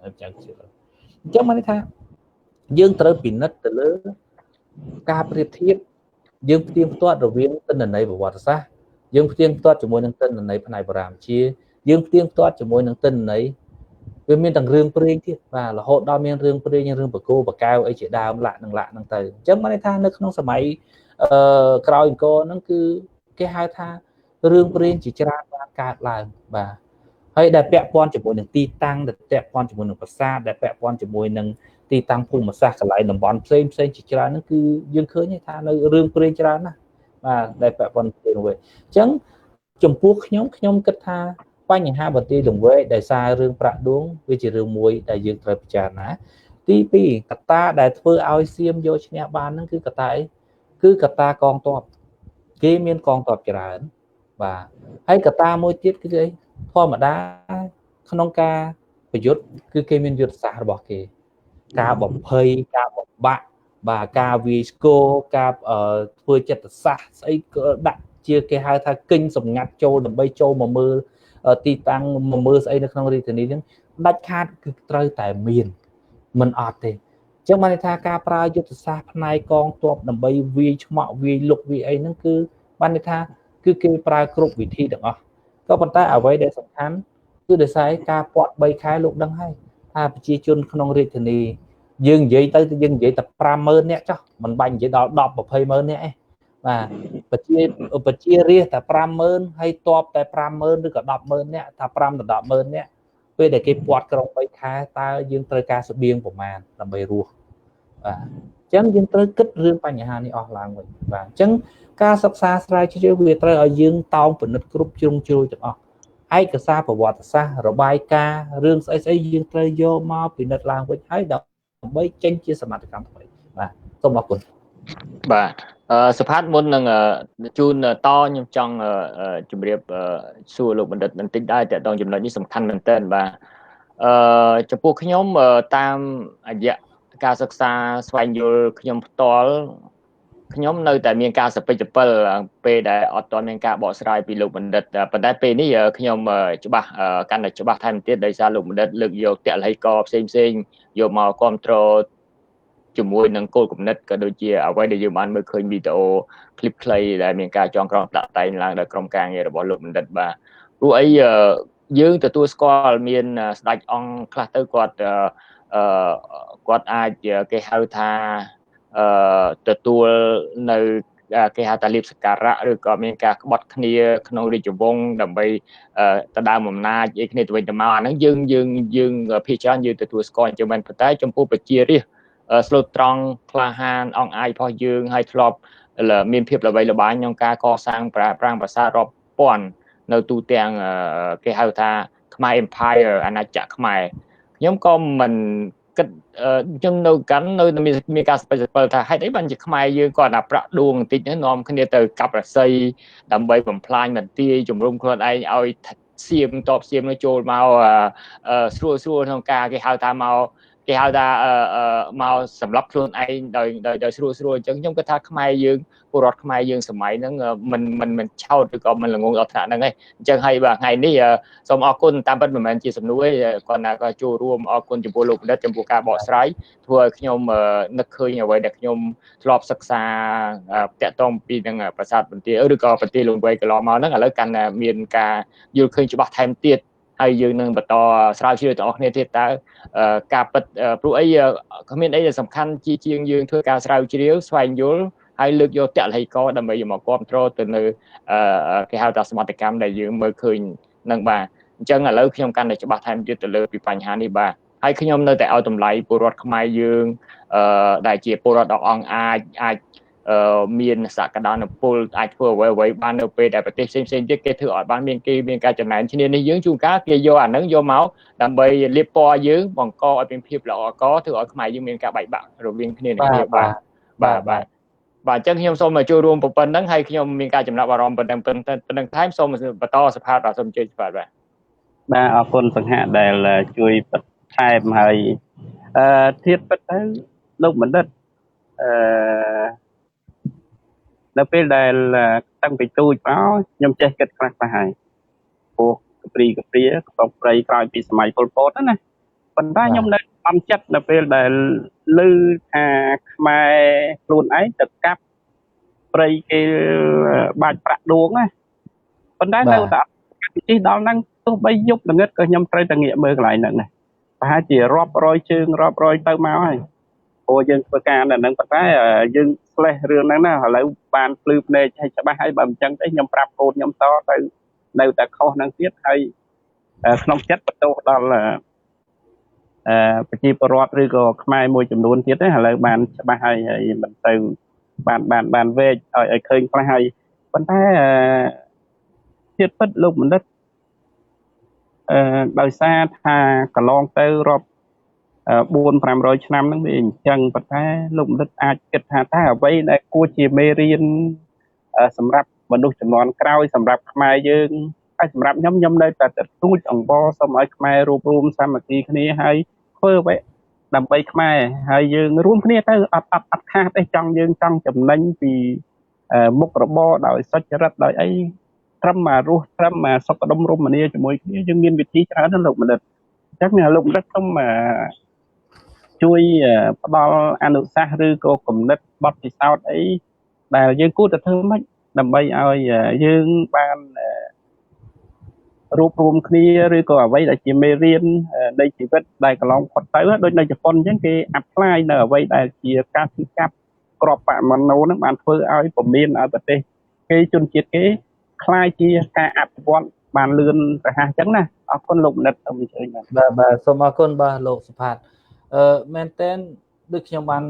អញ្ចឹងបានន័យថាយើងត្រូវពិនិត្យទៅលើការប្រៀបធៀបយើងផ្ទៀងផ្ទាត់រវាងទិន្នន័យប្រវត្តិសាស្ត្រយើងផ្ទៀងផ្ទាត់ជាមួយនឹងទិន្នន័យផ្នែកបរាមជាយើងផ្ទៀងផ្ទាត់ជាមួយនឹងទិន្នន័យវាមានទាំងរឿងព្រេងទៀតបាទរហូតដល់មានរឿងព្រេងរឿងបកគោបកែវអីជាដើមលាក់ហ្នឹងទៅអញ្ចឹងបានន័យថានៅក្នុងសម័យក្រោយអង្គរហ្នឹងគឺគេហៅថារឿងព្រេងជាច្រើនបានកើតឡើងបាទហើយដែលពាក់ព័ន្ធជាមួយនឹងទីតាំងដែលពាក់ព័ន្ធជាមួយនឹងប្រាសាទដែលពាក់ព័ន្ធជាមួយនឹងទីតាំងភូមិសាស្ត្រកន្លែងតំបន់ផ្សេងជាច្រើនហ្នឹងគឺយើងឃើញថានៅរឿងព្រេងច្រើនណាស់បាទដែលពាក់ព័ន្ធជាមួយនឹងវិញអញ្ចឹងចំពោះខ្ញុំគិតថាបញ្ហាបន្ទាយលង្វែកដែលសាររឿងប្រាក់ដួងវាជារឿងមួយដែលយើងត្រូវពិចារណាទី2កត្តាដែលធ្វើឲ្យសៀមយកឈ្នះបានហ្នឹងគឺកត្តាអីគឺកត្តាកងទ័ពគេមានកងទ័ពច្រើនបាទហើយកត្តាមួយទៀតគឺអីធម្មតាក្នុងការប្រយុទ្ធគឺគេមានយុទ្ធសាស្ត្ររបស់គេការបំភ័យការបំបាក់បាទការវាយស្គរការធ្វើចិត្តសាស្ត្រស្អីក៏ដាក់ជាគេហៅថាគិញសម្ងាត់ចូលដើម្បីចូលមកមើលទីតាំងមកមើលស្អីនៅក្នុងរាជធានីហ្នឹងដាច់ខាតគឺត្រូវតែមានមិនអត់ទេ ចឹងបានថាការប្រើយុទ្ធសាស្ត្រផ្នែកកងទ័ពដើម្បីវាយឆ្មក់វាយលុកវាយអីហ្នឹងគឺបានថាគឺគេប្រើគ្រប់វិធីទាំងអស់ក៏ប៉ុន្តែអ្វីដែលសំខាន់គឺដោយសារការពាត់3ខែលោកដឹងហើយថាប្រជាជនក្នុងរាជធានីយើងនិយាយទៅយើងនិយាយតែ 50000 នាក់ចុះមិនបាច់និយាយដល់ 10 200000 នាក់ឯងបាទប្រជារាស្ត្រតែ 50000 ហើយតបតែ 50000 ឬក៏ 100,000 នាក់ថា 5 ដល់ 100,000 នាក់ពេលដែលគេពាត់ក្រុង3ខែតើយើងត្រូវការស្បៀងប្រមាណដើម្បីរស់បាទអញ្ចឹងយើងត្រូវគិតរឿងបញ្ហានេះអស់ឡើងវិញបាទអញ្ចឹងការសិក្សាស្រាវជ្រាវវាត្រូវឲ្យយើងតោងពិនិត្យគ្រប់ជ្រុងជ្រោយទាំងអស់ឯកសារប្រវត្តិសាស្ត្ររបាយការណ៍រឿងស្អីស្អីយើងត្រូវយកមកពិនិត្យឡើងវិញហើយដើម្បីចេញជាសមាជកម្មថ្មីបាទសូមអរគុណបាទសភាមុននឹងជូនតខ្ញុំចង់ជម្រាបសួរលោកបណ្ឌិតបន្តិចដែរតើតងចំណុចនេះសំខាន់មែនទែនបាទចំពោះខ្ញុំតាមរយៈការសិក្សាស្វែងយល់ខ្ញុំផ្ទាល់ខ្ញុំនៅតែមានការសពិចសពិលពេលដែលអត់ទាន់មានការបកស្រាយពីលោកបណ្ឌិតប៉ុន្តែពេលនេះខ្ញុំច្បាស់កាន់តែច្បាស់ថែមទៀតដោយសារលោកបណ្ឌិតលើកយកតលហិកផ្សេងយកមកគ្រប់គ្រងជាមួយនឹងគោលគំនិតក៏ដូចជាអ្វីដែលយើងបានមើលឃើញវីដេអូคลิปខ្លីដែលមានការចងក្រងដាក់តែងឡើងដោយក្រុមការងាររបស់លោកបណ្ឌិតបាទព្រោះអីយើងទទួលស្គាល់មានស្ដេចអង្គខ្លះទៅគាត់អាចគេហៅថាទទួលនៅគេហៅថាលៀបសក្ការៈឬក៏មានការក្បត់គ្នាក្នុងរាជវង្សដើម្បីដណ្ដើមអំណាចអីគ្នាទៅវិញទៅមកអាហ្នឹងយើងភាគច្រើនយើងទទួលស្គាល់អញ្ចឹងមែនប៉ុន្តែចំពោះប្រជារាស្ត្រស្លូតត្រង់ក្លាហានអង្អាយរបស់យើងហើយធ្លាប់មានភាពល្បីល្បាញក្នុងការកសាងប្រាង្គប្រាសាទរាប់ពាន់នៅទូទាំងគេហៅថាខ្មែរ Empire អាណាចក្រខ្មែរខ្ញុំក៏មិនគិតខ្ញុំនៅមានការស្បិចសពិលថាហេតុអីបានជាខ្មែរយើងក៏អាប្រាក់ដួងបន្តិចហ្នឹងនាំគ្នាទៅកាប់រស័យដើម្បីបំផ្លាញបន្ទាយជំរុំខ្លួនឯងឲ្យសៀមតបសៀមនោះចូលមកស្រួលក្នុងការគេហៅថាមកសម្រាប់ខ្លួនឯងដោយស្រួលអញ្ចឹងខ្ញុំគិតថាខ្មែរយើងពលរដ្ឋខ្មែរយើងសម័យហ្នឹងមិនឆោតឬក៏មិនល្ងងដល់ថ្នាក់ហ្នឹងឯងអញ្ចឹងហើយបាទថ្ងៃនេះសូមអរគុណតាមពិតមិនមែនជាសំណួរទេគាត់ណាក៏ចូលរួមអរគុណចំពោះលោកបណ្ឌិតចំពោះការបកស្រាយធ្វើឲ្យខ្ញុំនឹកឃើញអ្វីដែលខ្ញុំធ្លាប់សិក្សាតាក់ទងពីនឹងប្រាសាទបន្ទាយឬក៏បន្ទាយលង្វែកន្លងមកហ្នឹងឥឡូវកាន់តែមានការយល់ឃើញច្បាស់ថែមទៀតហើយយើងនឹងបន្តស្រាវជ្រាវទាំងអស់គ្នាទៀតតើការពិតព្រោះអីគ្មានអីដែលសំខាន់ជាងយើងធ្វើការស្រាវជ្រាវស្វែងយល់ហើយលើកយកតលហិកដើម្បីមកគ្រប់គ្រងទៅនៅគេហៅថាសមត្ថកម្មដែលយើងមើលឃើញនឹងបាទអញ្ចឹងឥឡូវខ្ញុំកាន់តែច្បាស់ថែមទៀតទៅលើពីបញ្ហានេះបាទហើយខ្ញុំនៅតែឲ្យតម្លៃពលរដ្ឋខ្មែរយើងដែលជាពលរដ្ឋដ៏អង្អាចមានសក្តានុពលអាចធ្វើអ្វីបាននៅពេលដែលប្រទេសផ្សេងទៀតគេធ្វើអត់បានមានការចំណែនឈ្នានេះយើងជួនកាលគេយកអាហ្នឹងយកមកដើម្បីលាបពណ៌យើងបង្កឲ្យមានភាពល្អកធ្វើឲ្យខ្មែរយើងមានការបែកបាក់រវាងគ្នានឹងគ្នាបាទអញ្ចឹងខ្ញុំសូមចូលរួមប៉ុណ្្នឹងហើយខ្ញុំមានការចំណាប់អារម្មណ៍ប៉ុណ្្នឹងថែមសូមបន្តសភាបាទសូមអញ្ជើញបាទអរគុណសង្ហដែលជួយបន្ថែមហើយធៀបពិតទៅលោកបណ្ឌិតនៅពេលដែលតាំងពីទូចមកខ្ញុំចេះគិតខ្លះហើយពោះកព្រីកំពង់ព្រៃក្រោយពីសម័យប៉ុលពតណាប៉ុន្តែខ្ញុំនៅអន់ចិត្តនៅពេលដែលឮថាខ្មែរខ្លួនឯងទៅកាប់ព្រៃគេបាច់ប្រាក់ដួងណាប៉ុន្តែនៅតែពិធីដល់ហ្នឹងទោះបីយប់ល្ងិតក៏ខ្ញុំត្រូវតែងាកមើលកន្លែងហ្នឹងដែរប្រហែលជារាប់រយជើងរាប់រយទៅមកហើយព្រោះយើងធ្វើការនៅហ្នឹងប៉ុន្តែយើងផ្លេសរឿងហ្នឹងណាឥឡូវបានភ្លឺភ្នែកឲ្យច្បាស់ហើយបើមិនចឹងទេខ្ញុំប្រាប់កូនខ្ញុំតទៅនៅតែខុសហ្នឹងទៀតហើយក្នុងចិត្តបន្ទោសដល់ប្រជាពលរដ្ឋឬក៏ខ្មែរមួយចំនួនទៀតឥឡូវបានច្បាស់ហើយមិនទៅបានវែកឲ្យឃើញខ្លះហើយប៉ុន្តែទៀតពិតលោកបណ្ឌិតដោយសារថាកន្លងទៅរាប់400-500 ឆ្នាំហ្នឹងវាអញ្ចឹងប៉ុន្តែលោកបណ្ឌិតអាចគិតថាតើអ្វីដែលគួរជាមេរៀនសម្រាប់មនុស្សជំនាន់ក្រោយសម្រាប់ខ្មែរយើងហើយសម្រាប់ខ្ញុំនៅតែទូចអង្វរសូមឲ្យខ្មែររួបរวมសាមគ្គីគ្នាហើយធ្វើអ្វីដើម្បីខ្មែរហើយយើងរួមគ្នាទៅអត់ខាតទេយើងចង់ចំណេញពីមុខរបរដោយសុចរិតដោយអីត្រឹមមករស់ត្រឹមមកសុខដុមរមនាជាមួយគ្នាយើងមានវិធីច្រើនណាស់លោកបណ្ឌិតអញ្ចឹងលោកបណ្ឌិតខ្ញុំ ជួយផ្ដល់អនុសាសន៍ឬក៏គំនិតបទពិសោធន៍អីដែលយើងគួរតែធ្វើម៉េចដើម្បីឲ្យយើងបានរួបរวมគ្នាឬក៏អ្វីដែលជាមេរៀននៃជីវិតដែលកន្លងផុតទៅដូចនៅជប៉ុនអញ្ចឹងគេអាប់ផ្លាយនៅអ្វីដែលជាការជិះកាប់ក្របបមនោហ្នឹងបានធ្វើឲ្យពមៀនឲ្យប្រទេសគេជនជាតិគេคล้ายជាការអភិវឌ្ឍបានលឿនរហ័សអញ្ចឹងណាអរគុណលោកមនិតសូមអញ្ជើញបាទសូមអរគុណបាទលោកសុផាតមែនតើដូចខ្ញុំបាន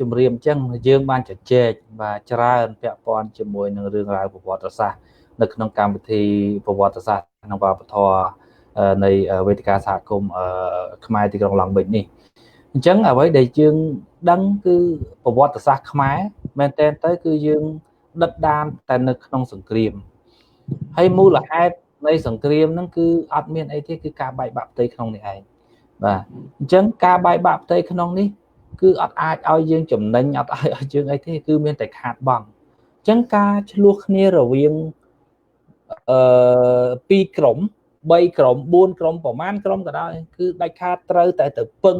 ជម្រាបអញ្ចឹងយើងបានជជែកបាទច្រើនពាក់ព័ន្ធជាមួយនឹងរឿងរ៉ាវប្រវត្តិសាស្ត្រនៅក្នុងកម្មវិធីប្រវត្តិសាស្ត្រក្នុងវប្បធម៌នៃវេទិកាសហគមន៍ខ្មែរទីក្រុងឡង់បិចនេះអញ្ចឹងអ្វីដែលយើងដឹងគឺប្រវត្តិសាស្ត្រខ្មែរមែនតើទៅគឺយើងដិតដាមតែនៅក្នុងសង្គ្រាមហើយមូលហេតុនៃសង្គ្រាមហ្នឹងគឺអត់មានអីទេគឺការបែកបាក់ផ្ទៃក្នុងនេះឯងបាទអញ្ចឹងការបែកបាក់ផ្ទៃក្នុងនេះគឺអត់អាចឲ្យយើងចំណេញអត់ឲ្យយើងអីទេគឺមានតែខាតបង់អញ្ចឹងការឆ្លោះគ្នារវាង2ក្រុម3ក្រុម4ក្រុមប្រមាណក្រុមក៏ដោយគឺដាច់ខាតត្រូវតែទៅពឹង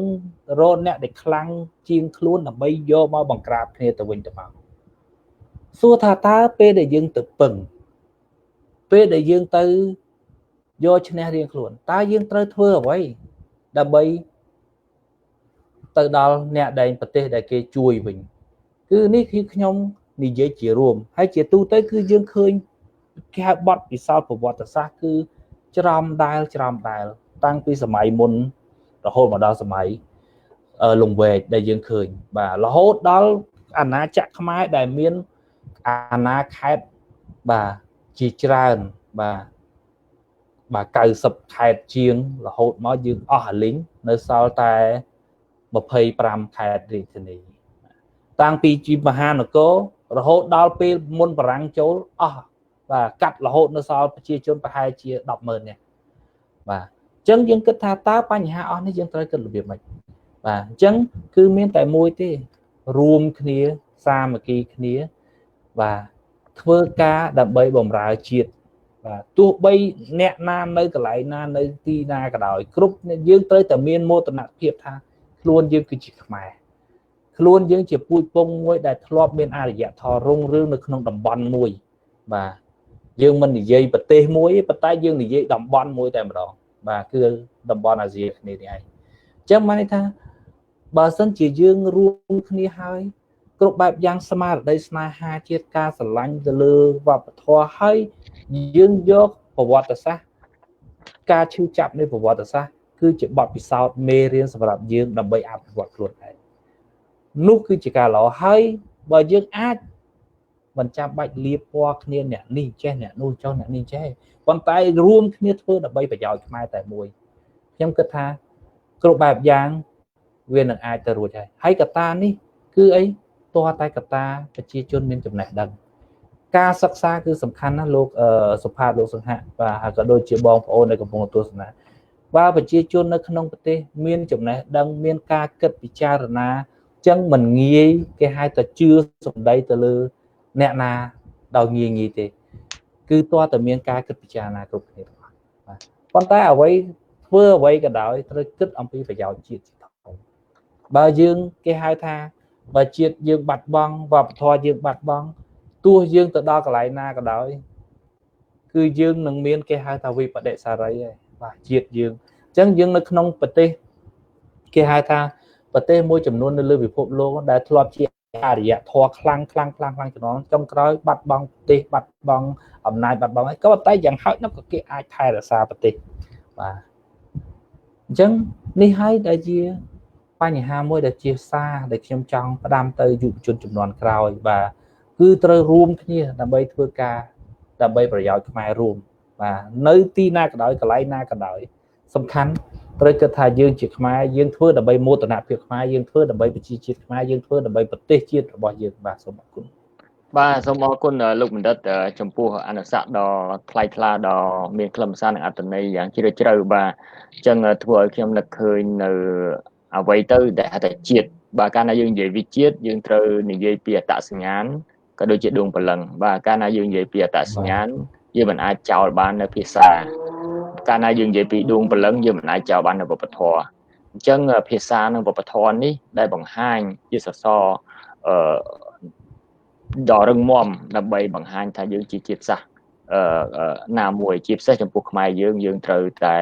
រកអ្នកដែលខ្លាំងជាងខ្លួនដើម្បីយកមកបង្ក្រាបគ្នាទៅវិញទៅមកសួរថាតើពេលដែលយើងទៅពឹងពេលដែលយើងទៅយកឈ្នះរៀងខ្លួនតើយើងត្រូវធ្វើអ្វីដើម្បីទៅដល់អ្នកដែលប្រទេសដែលគេជួយវិញគឺនេះគឺខ្ញុំនិយាយជារួមហើយជាទូទៅគឺយើងឃើញគេហៅបទពិសោធន៍ប្រវត្តិសាស្ត្រគឺច្រំដែលតាំងពីសម័យមុនរហូតមកដល់សម័យលង្វែកដែលយើងឃើញបាទរហូតដល់អាណាចក្រខ្មែរដែលមានអាណាខេត្តបាទជាច្រើនបាទ90ខេត្តជាងរហូតមកយើងអស់អាលីងនៅសល់តែ25ខេត្តរាជធានីតាំងពីជាមហានគររហូតដល់ពេលមុនបារាំងចូលអស់បាទកាត់រហូតនៅសល់ប្រជាជនប្រហែលជា 100000 នាក់បាទអញ្ចឹងយើងគិតថាតើបញ្ហាអស់នេះយើងត្រូវគិតរបៀបម៉េចបាទអញ្ចឹងគឺមានតែមួយទេរួមគ្នាសាមគ្គីគ្នាបាទធ្វើការដើម្បីបម្រើជាតិបាទទោះបីអ្នកណានៅកន្លែងណានៅទីណាក៏ដោយគ្រប់យើងត្រូវតែមានមោទនភាពថាខ្លួនយើងគឺជាខ្មែរខ្លួនយើងជាពូជពងមួយដែលធ្លាប់មានអរិយធម៌រុងរឿងនៅក្នុងតំបន់មួយបាទយើងមិននិយាយប្រទេសមួយទេប៉ុន្តែយើងនិយាយតំបន់មួយតែម្ដងបាទគឺតំបន់អាស៊ីអាគ្នេយ៍នេះឯងអញ្ចឹងបានន័យថាបើសិនជាយើងរួមគ្នាហើយគ្រប់បែបយ៉ាងស្មារតីស្នេហាជាតិការស្រឡាញ់ទៅលើវប្បធម៌ហើយយើងយកប្រវត្តិសាស្ត្រការឈឺចាប់នៃប្រវត្តិសាស្ត្រគឺជាបទពិសោធន៍មេរៀនសម្រាប់យើងដើម្បីអភិវឌ្ឍខ្លួនឯងនោះគឺជាការល្អហើយបើយើងអាចមិនចាំបាច់លៀបពណ៌គ្នាអ្នកនេះចេះអ្នកនោះចុះអ្នកនេះចេះប៉ុន្តែរួមគ្នាធ្វើដើម្បីប្រយោជន៍ខ្មែរតែមួយខ្ញុំគិតថាគ្រប់បែបយ៉ាងវានឹងអាចទៅរួចហើយកត្តានេះគឺអីតើតែកត្តាប្រជាជនមានចំណេះដឹងការសិក្សាគឺសំខាន់ណាស់លោកសុផាតលោកសង្ហៈបាទហើយក៏ដូចជាបងប្អូនដែលកំពុងទស្សនាបើប្រជាជននៅក្នុងប្រទេសមានចំណេះដឹងមានការគិតពិចារណាចឹងមិនងាយគេហៅតែជឿសម្ដីទៅលើអ្នកណាដោយងាយទេគឺតើតែមានការគិតពិចារណាគ្រប់គ្នាបាទប៉ុន្តែអ្វីធ្វើអ្វីក៏ដោយត្រូវគិតអំពីប្រយោជន៍ជាតិជាធំបើយើងគេហៅថាបើជាតិយើងបាត់បង់វប្បធម៌យើងបាត់បង់ទោះយើងទៅដល់កន្លែងណាក៏ដោយគឺយើងនឹងមានគេហៅថាវិបដិសារីឯងបាទជាតិយើងអញ្ចឹងយើងនៅក្នុងប្រទេសគេហៅថាប្រទេសមួយចំនួននៅលើពិភពលោកដែលធ្លាប់ជាអរិយធម៌ខ្លាំងជំនាន់ចុងក្រោយបាត់បង់ប្រទេសបាត់បង់អំណាចបាត់បង់ហើយក៏តែយ៉ាងហោចណាស់ក៏គេអាចថែរក្សាប្រទេសបាទអញ្ចឹងនេះហើយដែលជាបញ្ហាមួយដែលជាសារដែលខ្ញុំចង់ផ្ដាំទៅយុវជនជំនាន់ក្រោយបាទគឺត្រូវរួមគ្នាដើម្បីធ្វើការដើម្បីប្រយោជន៍ខ្មែររួមបាទនៅទីណាក៏ដោយកន្លែងណាក៏ដោយសំខាន់ត្រូវគិតថាយើងជាខ្មែរយើងធ្វើដើម្បីមោទនភាពខ្មែរយើងធ្វើដើម្បីប្រជាជាតិខ្មែរយើងធ្វើដើម្បីប្រទេសជាតិរបស់យើងបាទសូមអរគុណបាទសូមអរគុណលោកបណ្ឌិតចំពោះអនុសាសន៍ដ៏ថ្លៃថ្លាដ៏មានខ្លឹមសារនិងអត្ថន័យយ៉ាងជ្រាលជ្រៅបាទអញ្ចឹងធ្វើឲ្យខ្ញុំនឹកឃើញនៅអ្វីទៅដែលហៅថាជាតិបាទកាលណាយើងនិយាយវិជាតិយើងត្រូវនិយាយពីអត្តសញ្ញាណក៏ដូចជាដួងព្រលឹងបាទកាលណាយើងនិយាយពីអត្តសញ្ញាណយើងមិនអាចចោលបាននៅភាសាកាលណាយើងនិយាយពីដួងព្រលឹងយើងមិនអាចចោលបាននៅវប្បធម៌ ចឹងភាសានិងវប្បធម៌នេះដែលបង្ហាញជាសសរដ៏រឹងមាំដើម្បីបង្ហាញថាយើងជាជាតិសាសន៍ណាមួយជាពិសេសចំពោះខ្មែរយើងត្រូវតែ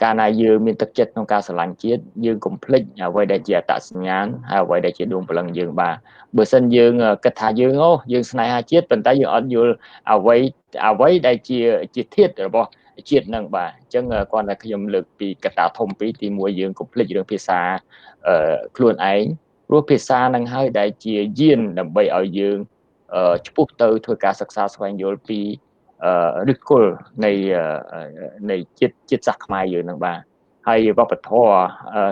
កាលណាយើងមានទឹកចិត្តក្នុងការស្រឡាញ់ជាតិយើងកុំភ្លេចអ្វីដែលជាអត្តសញ្ញាណហើយអ្វីដែលជាដួងព្រលឹងយើងបាទបើសិនយើងគិតថាយើងស្នេហាជាតិប៉ុន្តែយើងអត់យល់អ្វីដែលជាធាតុរបស់ជាតិនឹងបាទអញ្ចឹងគាត់ថាខ្ញុំលើកពីកត្តាធំពីរទី1យើងកុំភ្លេចរឿងភាសាខ្លួនឯងព្រោះភាសានឹងហើយដែលជាយានដើម្បីឲ្យយើងឆ្ពោះទៅធ្វើការសិក្សាស្វែងយល់ពីឫសគល់នៃជាតិសាសន៍ខ្មែរយើងនឹងបាទហើយវប្បធម៌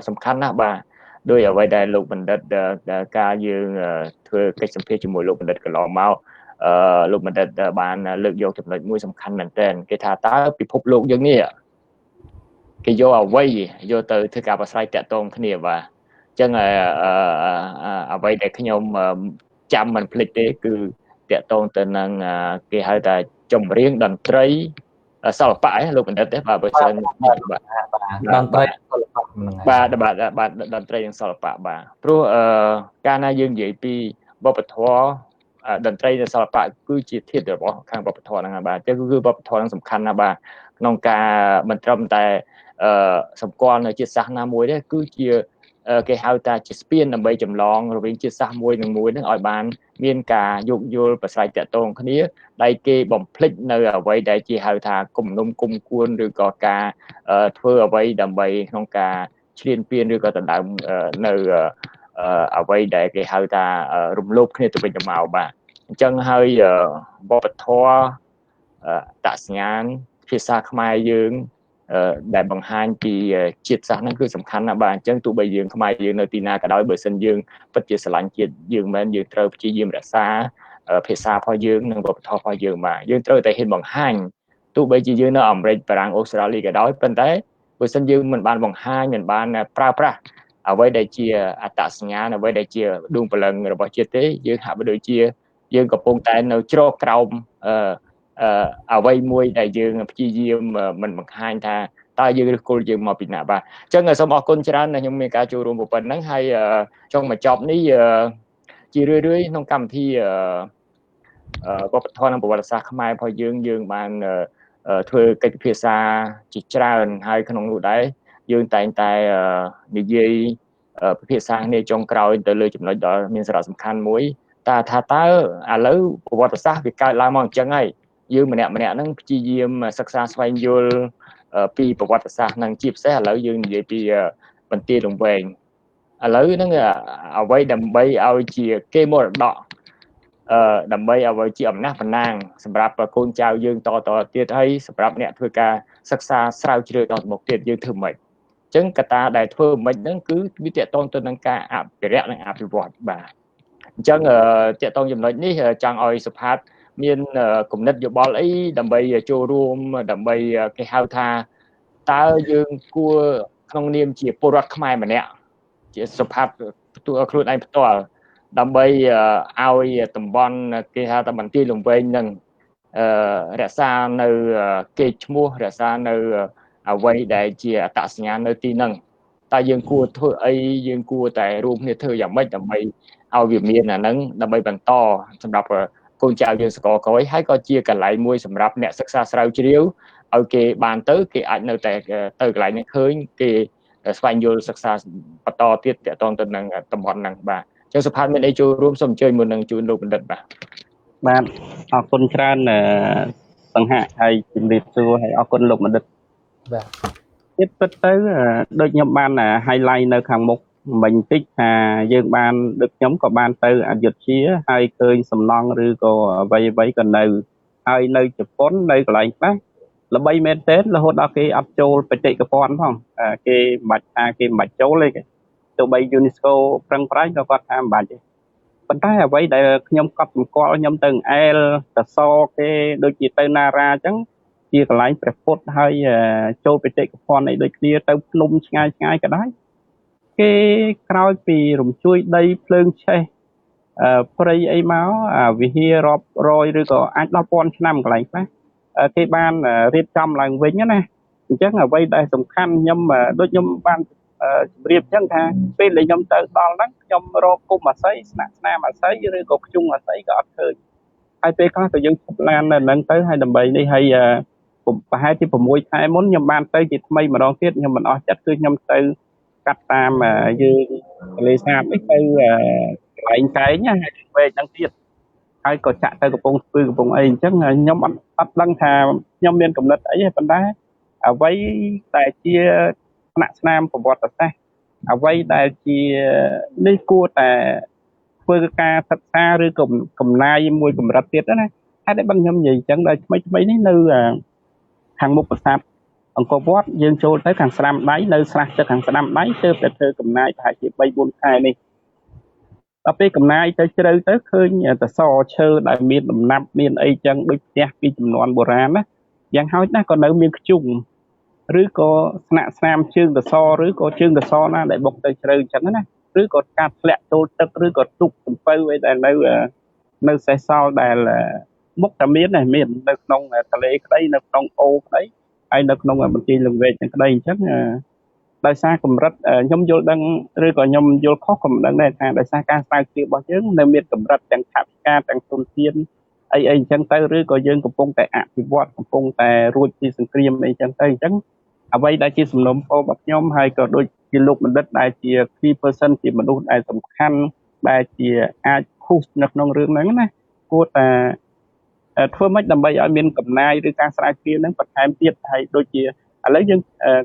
សំខាន់ណាស់បាទដោយអ្វីដែលលោកបណ្ឌិតការយើងធ្វើកិច្ចសម្ភាសជាមួយលោកបណ្ឌិតកន្លងមកលោកបណ្ឌិតបានលើកយកចំណុចមួយសំខាន់មែនទែនគេថាតើពិភពលោកយើងនេះគេយកអ្វីយកទៅធ្វើការប្រស្រ័យតាក់ទងគ្នាបាទអញ្ចឹងអ្វីដែលខ្ញុំចាំមិនភ្លេចទេគឺតាក់ទងទៅនឹងគេហៅថាចម្រៀងតន្ត្រីសិល្បៈលោកបណ្ឌិតទេបាទបើសិនបាទតន្ត្រីសិល្បៈហ្នឹងបាទតន្ត្រីនិងសិល្បៈបាទព្រោះកាលណាយើងនិយាយពីវប្បធម៌តន្ត្រីនិងសិល្បៈគឺជាធាតុរបស់ខាងវប្បធម៌ហ្នឹងបាទអញ្ចឹងគឺវប្បធម៌ហ្នឹងសំខាន់ណាស់បាទក្នុងការមិនត្រឹមតែសម្គាល់នៅជាតិសាសន៍ណាមួយទេគឺជាគេហៅថាជាស្ពានដើម្បីចម្លងរវាងជាតិសាសន៍មួយនឹងមួយនឹងឲ្យបានមានការយោគយល់ប្រស្រ័យតាក់ទងគ្នាដែលគេបំភ្លេចនៅអ្វីដែលជាហៅថាគំនុំគុំគួនឬក៏ការធ្វើអ្វីដើម្បីក្នុងការឈ្លានពានឬក៏ដណ្ដើមនៅអ្វីដែលគេហៅថារំលោភគ្នាទៅវិញទៅមកបាទអញ្ចឹងហើយវប្បធម៌តសញ្ញាណភាសាខ្មែរយើងដែលបង្ហាញពីជាតិសាសន៍ហ្នឹងគឺសំខាន់ណាស់បាទអញ្ចឹងទោះបីយើងខ្មែរយើងនៅទីណាក៏ដោយបើសិនយើងពិតជាស្រឡាញ់ជាតិយើងមិនយើងត្រូវព្យាយាមរក្សាភាសារបស់យើងនិងវប្បធម៌របស់យើងបាទយើងត្រូវតែហ៊ានបង្ហាញទោះបីជាយើងនៅអាមេរិកបារាំងអូស្ត្រាលីក៏ដោយប៉ុន្តែបើសិនយើងមិនបានបង្ហាញមិនបានប្រើប្រាស់អ្វីដែលជាអត្តសញ្ញាណអ្វីដែលជាដួងព្រលឹងរបស់ជាតិទេយើងហាក់បីដូចជាយើងកំពុងតែនៅជ្រកក្រោមអ្វីមួយដែលយើងព្យាយាមមិនបង្ហាញថាតើយើងឫសគល់យើងមកពីណាបាទអញ្ចឹងសូមអរគុណច្រើនដែលខ្ញុំមានការចូលរួមប៉ុណ្ណឹងហើយចង់បញ្ចប់នេះជារឿយៗក្នុងកម្មវិធីវប្បធម៌និងប្រវត្តិសាស្ត្រខ្មែររបស់យើងបានធ្វើកិច្ចពិភាក្សាជាច្រើនហើយក្នុងនោះដែរយើងតែងតែនិយាយពិភាក្សាគ្នាចុងក្រោយទៅលើចំណុចដ៏មានសារៈសំខាន់មួយតើឥឡូវប្រវត្តិសាស្ត្រវាកើតឡើងមកអញ្ចឹងហើយយើងម្នាក់ហ្នឹងព្យាយាមសិក្សាស្វែងយល់ពីប្រវត្តិសាស្ត្រហ្នឹងជាពិសេសឥឡូវយើងនិយាយពីបន្ទាយលង្វែងឥឡូវហ្នឹងអ្វីដើម្បីឲ្យជាគេមរតកដើម្បីឲ្យជាអំណះតំណាងសម្រាប់កូនចៅយើងតទៀតហើយសម្រាប់អ្នកធ្វើការសិក្សាស្រាវជ្រាវតទៅមុខទៀតយើងធ្វើម៉េចអញ្ចឹងកត្តាដែលធ្វើម៉េចហ្នឹងគឺវាទាក់ទងទៅនឹងការអភិរក្សនិងអភិវឌ្ឍបាទអញ្ចឹងទាក់ទងចំណុចនេះចង់ឲ្យសុផាតមានគំនិតយោបល់អីដើម្បីចូលរួមដើម្បីគេហៅថាតើយើងគួរក្នុងនាមជាពលរដ្ឋខ្មែរម្នាក់ជាសុផាតខ្លួនឯងផ្ទាល់ដើម្បីឲ្យតំបន់គេហៅថាបន្ទាយលង្វែងនឹងរក្សានៅកេរ្តិ៍ឈ្មោះរក្សានៅអ្វីដែលជាអត្តសញ្ញាណនៅទីហ្នឹងតើយើងគួរធ្វើអីយើងគួរតែរួមគ្នាធ្វើយ៉ាងម៉េចដើម្បីឲ្យវាមានអាហ្នឹងដើម្បីបន្តសម្រាប់កូនចៅយើងសកលក្រោយហើយក៏ជាកន្លែងមួយសម្រាប់អ្នកសិក្សាស្រាវជ្រាវឲ្យគេបានទៅគេអាចនៅតែទៅកន្លែងនេះឃើញគេស្វែងយល់សិក្សាបន្តទៀតទាក់ទងទៅនឹងតំបន់ហ្នឹងបាទចឹងសុផាតមានអីចូលរួមសូមអញ្ជើញមុននឹងជូនលោកបណ្ឌិតបាទអរគុណច្រើនសង្ហៈហើយជំរាបសួរហើយអរគុណលោកបណ្ឌិតបាទទៀតពិតទៅដូចខ្ញុំបាន highlight នៅខាងមុខមិញតិចថាយើងបានដូចខ្ញុំក៏បានទៅអយុធ្យាហើយឃើញសំណង់ឬក៏អ្វីក៏នៅហើយនៅជប៉ុននៅកន្លែងខ្លះល្បីមែនទែនរហូតដល់គេអត់ចូលបេតិកភណ្ឌផងគេមិនបាច់ថាគេមិនបាច់ចូលទេទោះបី UNESCO ប្រឹងប្រែងក៏គាត់ថាមិនបាច់ទេប៉ុន្តែអ្វីដែលខ្ញុំកត់សម្គាល់ខ្ញុំទៅអែលតសគេដូចជាទៅណារ៉ាអញ្ចឹងជាកន្លែងព្រះពុទ្ធហើយចូលបេតិកភណ្ឌអីដូចគ្នាទៅភ្នំឆ្ងាយក៏ដែរគេក្រោយពីរំជួយដីភ្លើងឆេះព្រៃអីមកវិហាររាប់រយឬក៏អាចដល់ពាន់ឆ្នាំកន្លែងខ្លះគេបានរៀបចំឡើងវិញណាអញ្ចឹងអ្វីដែលសំខាន់ខ្ញុំដូចខ្ញុំបាន ជំរាបចឹងថាពេលដែលខ្ញុំទៅដល់ហ្នឹងខ្ញុំរកគុំអាស័យស្នាក់ស្នាមអាស័យឬក៏ខ្ជុំអាស័យក៏អត់ឃើញហើយពេលខ្លះក៏យើងឈប់ឡាននៅហ្នឹងទៅហើយដើម្បីនេះហើយប្រហែលជា6ខែមុនខ្ញុំបានទៅជាថ្មីម្ដងទៀតខ្ញុំមិនអស់ចិត្តគឺខ្ញុំទៅកាត់តាមយើងទលេសាបនេះទៅកន្លែងកែងណាហើយវែកហ្នឹងទៀតហើយក៏ចាក់ទៅកំពង់ស្ពឺកំពង់អីអញ្ចឹងខ្ញុំអត់ដឹងថាខ្ញុំមានកំណត់អីទេប៉ុន្តែអ្វីដែលជាថ្នាក់ស្នាមប្រវត្តិសាស្ត្រអ្វីដែលជានេះគួរតែធ្វើការសិក្សាឬក៏កំណាយមួយកម្រិតទៀតណាហើយដែលខ្ញុំនិយាយអញ្ចឹងដល់ថ្មីនេះនៅខាងមុខប្រាសាទអង្គរវត្តយើងចូលទៅខាងស្ដាំដៃនៅស្រះទឹកខាងស្ដាំដៃទើបតែធ្វើកំណាយប្រហែលជា 3-4 ខែនេះដល់ពេលកំណាយទៅជ្រៅទៅឃើញតសឈើដែលមានដំណាប់មានអីចឹងដូចផ្ទះពីចំនួនបុរាណណាយ៉ាងហោចណាស់ក៏នៅមានខ្ជុំឬក៏ស្នាក់ស្នាមជើងតសឬក៏ជើងតសណាដែលបុកទៅជ្រៅអញ្ចឹងណាឬក៏ការធ្លាក់ចូលទឹកឬក៏ទុកសំពៅអីដែលនៅសេសសល់ដែលមុខតែមាននៅក្នុងទន្លេក្តីនៅក្នុងអូក្តីហើយនៅក្នុងបន្ទាយលង្វែកទាំងក្តីអញ្ចឹងដោយសារកម្រិតខ្ញុំយល់ដឹងឬក៏ខ្ញុំយល់ខុសក៏មិនដឹងដែរថាដោយសារការស្រាវជ្រាវរបស់យើងនៅមានកម្រិតទាំងថវិកាទាំងទុនធានអីអញ្ចឹងទៅឬក៏យើងកំពុងតែអភិវឌ្ឍកំពុងតែរួចពីសង្គ្រាមអីអញ្ចឹងទៅអញ្ចឹងអ្វីដែលជាសំណុំពររបស់ខ្ញុំហើយក៏ដូចជាលោកបណ្ឌិតដែលជា key person ជាមនុស្សដែលសំខាន់ដែលជាអាចpushនៅក្នុងរឿងហ្នឹងណាគួរតែធ្វើម៉េចដើម្បីឲ្យមានកំណាយឬការស្រាវជ្រាវហ្នឹងបន្ថែមទៀតហើយដូចជាឥឡូវយើង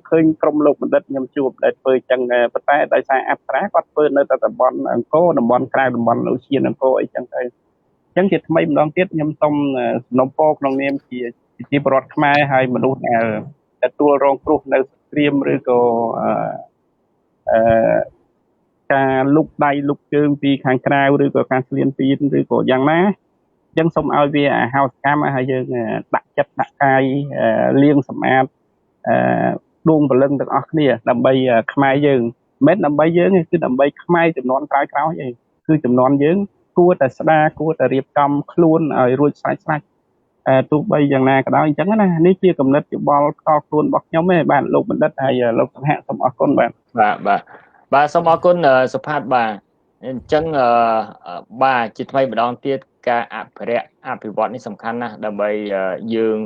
ឃើញក្រុមលោកបណ្ឌិតខ្ញុំជួបដែលធ្វើអញ្ចឹងប៉ុន្តែដោយសារអប្សរាគាត់ធ្វើនៅតែតំបន់អង្គរតំបន់ក្រៅតំបន់អូសៀនអង្គរអីចឹងទៅអញ្ចឹងជាថ្មីម្ដងទៀតខ្ញុំសូមសំណូមពរក្នុងនាមជាពលរដ្ឋខ្មែរហើយមនុស្សដែលទទួលរងគ្រោះនៅសង្គ្រាមឬក៏ការលុកដៃលុកជើងពីខាងក្រៅឬក៏ការស្លៀនពីនឬក៏យ៉ាងណាអញ្ចឹងសូមឲ្យវាហោសកម្មហើយយើងដាក់ចិត្តដាក់កាយលាងសម្អាតដួងព្រលឹងទាំងអស់គ្នាដើម្បីខ្មែរយើងមិនមែនដើម្បីយើងទេគឺដើម្បីខ្មែរចំនួនក្រោយៗឯងគឺចំនួនយើងគួរតែស្ដារគួរតែរៀបចំខ្លួនឲ្យរួចស្រេចទោះបីយ៉ាងណាក៏ដោយអញ្ចឹងណានេះជាគំនិតយោបល់ផ្ទាល់ខ្លួនរបស់ខ្ញុំទេបាទលោកបណ្ឌិតហើយលោកសង្ហៈសូមអរគុណបាទសូមអរគុណសុផាតបាទអញ្ចឹងបាទជាថ្មីម្ដងទៀតការអភិវឌ្ឍនេះសំខាន់ណាស់ដើម្បីយើង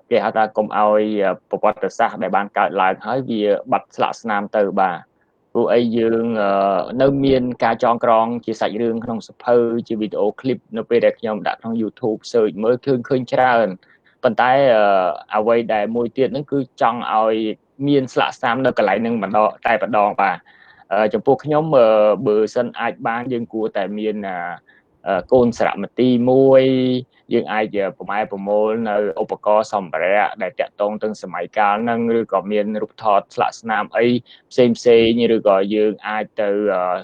គេហៅថាកុំឲ្យប្រវត្តិសាស្ត្រដែលបានកើតឡើងហើយវាបាត់ស្លាកស្នាមទៅបាទព្រោះអីយើងនៅមានការចងក្រងជាសាច់រឿងក្នុងសភៅជាវីដេអូឃ្លីបនៅពេលដែលខ្ញុំដាក់ក្នុង YouTube search មើលឃើញច្រើនប៉ុន្តែអ្វីដែលមួយទៀតហ្នឹងគឺចង់ឲ្យមានស្លាកស្នាមនៅកន្លែងហ្នឹងម្ដងបាទចំពោះខ្ញុំបើសិនអាចបានយើងគួរតែមានកូនសារមន្ទីរមួយយើងអាចប្រម៉ែប្រមូលនៅឧបករណ៍សម្ភារៈដែលតាក់ទងទៅសម័យកាលហ្នឹងឬក៏មានរូបថតស្លាកស្នាមអីផ្សេងឬក៏យើងអាចទៅ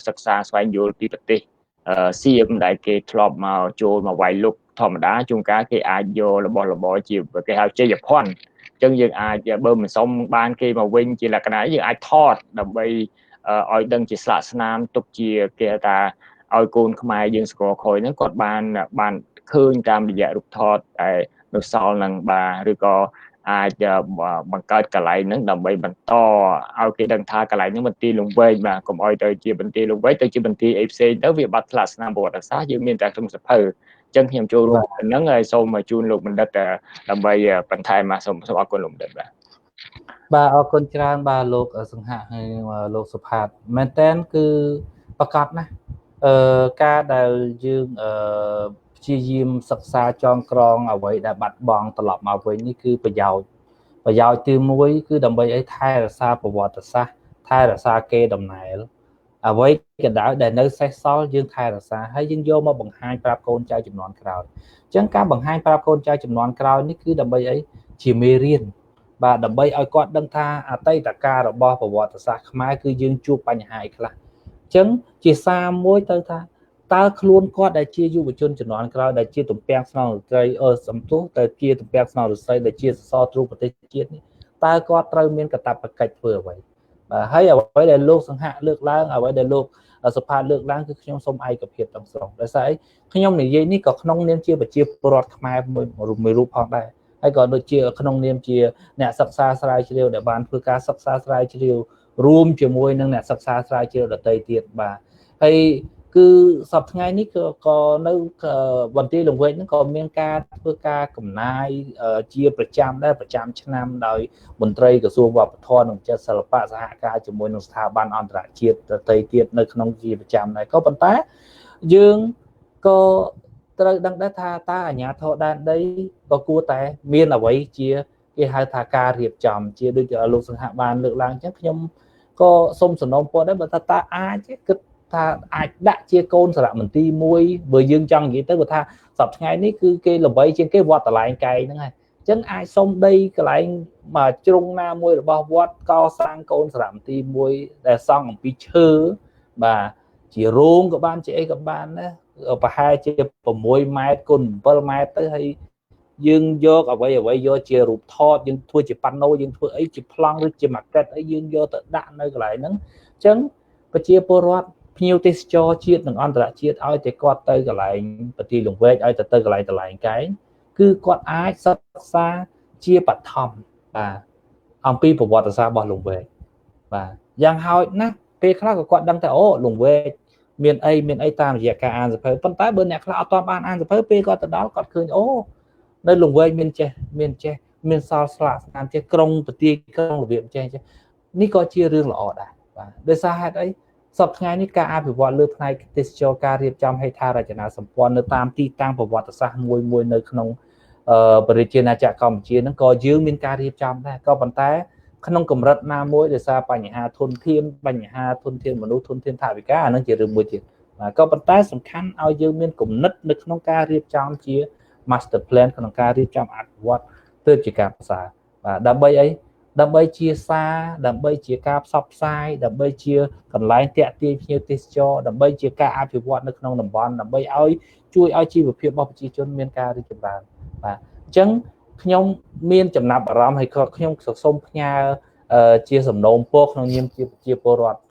សិក្សាស្វែងយល់ពីប្រទេសសៀមដែលគេធ្លាប់មកចូលមកវាយលុកធម្មតាជួនកាលគេអាចយករបស់របរជាគេហៅជ័យភ័ណ្ឌអញ្ចឹងយើងអាចបើមិនសមបានគេមកវិញជាលក្ខណៈយើងអាចថតដើម្បីឲ្យដឹងជាស្លាកស្នាមទុកជាគេថាឲ្យកូនខ្មែរយើងស្គាល់ក្រោយហ្នឹងគាត់បានឃើញតាមរយៈរូបថតដែលនៅសល់ហ្នឹងបាទឬក៏អាចបង្កើតកន្លែងហ្នឹងដើម្បីបន្តឲ្យគេដឹងថាកន្លែងហ្នឹងបន្ទាយលង្វែកបាទកុំឲ្យទៅជាបន្ទាយលង្វែកទៅជាបន្ទាយអីផ្សេងទៅវាបាត់ស្លាកស្នាមប្រវត្តិសាស្ត្រយើងមានតែក្នុងសភៅអញ្ចឹងខ្ញុំចូលរួមហ្នឹងហើយសូមជូនលោកបណ្ឌិតដើម្បីបន្ថែមសូមអរគុណលោកបណ្ឌិតបាទអរគុណច្រើនបាទលោកសង្ហៈហើយលោកសុផាតមែនតើគឺប្រកាសណាស់ការដែលយើងព្យាយាមសិក្សាចងក្រងអ្វីដែលបាត់បង់ត្រឡប់មកវិញនេះគឺប្រយោជន៍ទី1គឺដើម្បីឲ្យថែរក្សាប្រវត្តិសាស្ត្រថែរក្សាកេរដំណែលអ្វីក៏ដោយដែលនៅសេសសល់យើងថែរក្សាហើយយើងយកមកបង្ហាញប្រាប់កូនចៅជំនាន់ក្រោយអញ្ចឹងការបង្ហាញប្រាប់កូនចៅជំនាន់ក្រោយនេះគឺដើម្បីអីជាមេរៀនបាទដើម្បីឲ្យគាត់ដឹងថាអតីតកាលរបស់ប្រវត្តិសាស្ត្រខ្មែរគឺយើងជួបបញ្ហាអីខ្លះអញ្ចឹងជាសារមួយទៅថាតើខ្លួនគាត់ដែលជាយុវជនជំនាន់ក្រោយដែលជាទំពាំងស្នងឫស្សីសំទោសតែជាទំពាំងស្នងឫស្សីដែលជាសសរទ្រូងប្រទេសជាតិនេះតើគាត់ត្រូវមានកាតព្វកិច្ចធ្វើអ្វីបាទហើយអ្វីដែលលោកសង្ហៈលើកឡើងអ្វីដែលលោកសុផាតលើកឡើងគឺខ្ញុំសូមឯកភាពទាំងស្រុងដោយសារអីខ្ញុំនិយាយនេះក៏ក្នុងនាមជាប្រជាពលរដ្ឋខ្មែរមួយរូបផងដែរហើយក៏ដូចជាក្នុងនាមជាអ្នកសិក្សាស្រាវជ្រាវដែលបានធ្វើការសិក្សាស្រាវជ្រាវ រួមជាមួយនឹងអ្នកសិក្សាស្រាវជ្រាវដទៃទៀតបាទហើយគឺសប្តាហ៍ថ្ងៃនេះក៏នៅបន្ទាយលង្វែកហ្នឹងក៏មានការធ្វើការកំណាយជាប្រចាំដែរប្រចាំឆ្នាំដោយមន្ត្រីក្រសួងវប្បធម៌និងចិត្តសិល្បៈសហការជាមួយនឹងស្ថាប័នអន្តរជាតិដទៃទៀតនៅក្នុងជាប្រចាំដែរក៏ប៉ុន្តែយើងក៏ត្រូវដឹងដែរថាតើអាជ្ញាធរដែនដីក៏គួរតែមានអ្វីជាគេហៅថាការរៀបចំជាដូចលោកសង្ហបានលើកឡើងអញ្ចឹងខ្ញុំក៏សូមសំណូមពរដែរបើថាតើអាចគិតថាអាចដាក់ជាកូនសារមន្ទីរមួយបើយើងចង់និយាយទៅគាត់ថាសប្តាហ៍ថ្ងៃនេះគឺគេល្បីជាងគេវត្តតឡែងកែងហ្នឹងហើយអញ្ចឹងអាចសុំដីកន្លែងមកជ្រុងណាមួយរបស់វត្តកសាងកូនសារមន្ទីរមួយដែលសង់អំពីឈើបាទជារោងក៏បានជាអីក៏បានណាប្រហែលជា6ម៉ែត្រគុណ7ម៉ែត្រទៅហើយយើងយកអ្វីយកជារូបថតយើងធ្វើជាប៉ាណូយើងធ្វើអីជាប្លង់ឬជាម៉ាកេតអីយើងយកទៅដាក់នៅកន្លែងហ្នឹងអញ្ចឹងប្រជាពលរដ្ឋភ្ញៀវទេសចរជាតិនិងអន្តរជាតិឲ្យតែគាត់ទៅកន្លែងបន្ទាយលង្វែកឲ្យទៅកន្លែងតឡែងកែងគឺគាត់អាចសិក្សាជាបឋមបាទអំពីប្រវត្តិសាស្ត្ររបស់លង្វែកបាទយ៉ាងហោចណាស់ពេលខ្លះក៏គាត់ដឹងថាអូលង្វែកមានអីតាមរយៈការអានសភៅប៉ុន្តែបើអ្នកខ្លះអត់ទាន់បានអានសភៅពេលគាត់ទៅដល់គាត់ឃើញអូនៅលង្វែកមានសល់ស្លាកស្នាមចេះក្រុងប្រទាយក្រុងរបៀបចេះនេះក៏ជារឿងល្អដែរបាទដោយសារហេតុអីសប្តាហ៍ថ្ងៃនេះការអភិវឌ្ឍលើផ្នែកទេសចរការរៀបចំហេដ្ឋារចនាសម្ព័ន្ធនៅតាមទីតាំងប្រវត្តិសាស្ត្រមួយនៅក្នុងប្រជាណាចក្រកម្ពុជាហ្នឹងក៏យើងមានការរៀបចំដែរក៏ប៉ុន្តែក្នុងកម្រិតណាមួយដោយសារបញ្ហាធនធានមនុស្សធនធានថវិកាអានឹងជារឿងមួយទៀតបាទក៏ប៉ុន្តែសំខាន់ឲ្យយើងមានគំនិតនៅក្នុងការរៀបចំជា master plan ក្នុងការរៀបចំអភិវឌ្ឍទើបជាការប្រសើរបាទដើម្បីអីដើម្បីជាសារដើម្បីជាការផ្សព្វផ្សាយដើម្បីជាកន្លែងតាក់ទាញភ្ញៀវទេសចរដើម្បីជាការអភិវឌ្ឍនៅក្នុងតំបន់ដើម្បីឲ្យជួយឲ្យជីវភាពរបស់ប្រជាជនមានការរីកចម្រើនបាទអញ្ចឹងខ្ញុំមានចំណាប់អារម្មណ៍ហើយក៏ខ្ញុំសូមផ្ញើជាសំណូមពរក្នុងនាមជាប្រជាពលរដ្ឋ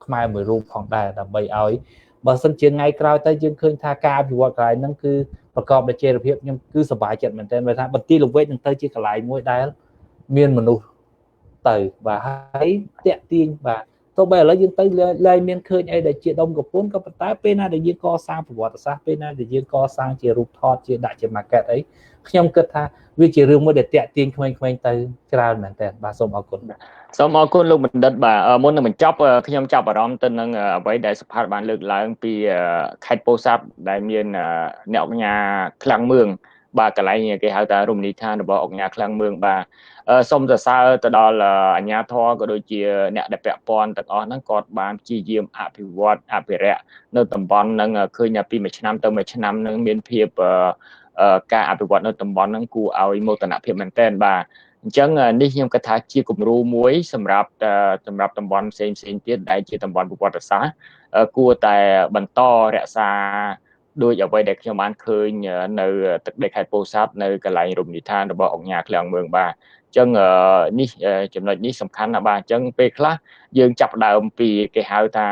ខ្មែរមួយរូបផងដែរដើម្បីឲ្យបើសិនជាថ្ងៃក្រោយទៅយើងឃើញថាការអភិវឌ្ឍកន្លែងហ្នឹងគឺប្រកបដោយចីរភាពខ្ញុំគឺសប្បាយចិត្តមែនទែនបើថាបន្ទាយលង្វែកនឹងទៅជាកន្លែងមួយដែលមានមនុស្សទៅបាទហើយតាក់ទាញបាទទោះបីឥឡូវយើងទៅលែងមានឃើញអីដែលជាដុំកំពូលក៏ប៉ុន្តែពេលណាដែលយើងកសាងប្រវត្តិសាស្ត្រពេលណាដែលយើងកសាងជារូបថតជាដាក់ជា market អីខ្ញុំគិតថាវាជារឿងមួយដែលតាក់ទាញក្មេងៗទៅច្រើនមែនតើបាទសូមអរគុណសូមអរគុណលោកបណ្ឌិតបាទមុននឹងបញ្ចប់ខ្ញុំចាប់អារម្មណ៍ទៅនឹងអ្វីដែលសុផាតបានលើកឡើងពីខេត្តពោធិ៍សាត់ដែលមានអ្នកអង្គការខ្លាំងមឿងបាទកន្លែងគេហៅថារមណីយដ្ឋានរបស់អង្គការខ្លាំងមឿងបាទសូមសរសើរទៅដល់អាជ្ញាធរក៏ដូចជាអ្នកដែលពាក់ព័ន្ធទាំងអស់ហ្នឹងគាត់បានព្យាយាមអភិវឌ្ឍអភិរក្សនៅតំបន់ហ្នឹងឃើញពីមួយឆ្នាំទៅមួយឆ្នាំហ្នឹងមានភាពការអភិវឌ្ឍនៅតំបន់ហ្នឹងគួរឲ្យមោទនភាពមែនទែនបាទអញ្ចឹងនេះខ្ញុំគិតថាជាគំរូមួយសម្រាប់តំបន់ផ្សេងទៀតដែលជាតំបន់ប្រវត្តិសាស្ត្រគួរតែបន្តរក្សាដោយអ្វីដែលខ្ញុំបានឃើញនៅទឹកដីខេត្តពោធិ៍សាត់នៅកន្លែងរមណីយដ្ឋានរបស់អង្គការឃ្លាំងមឿងបាទអញ្ចឹងនេះចំណុចនេះសំខាន់ណាស់បាទអញ្ចឹងពេលខ្លះយើងចាប់ផ្ដើមពីគេហៅថា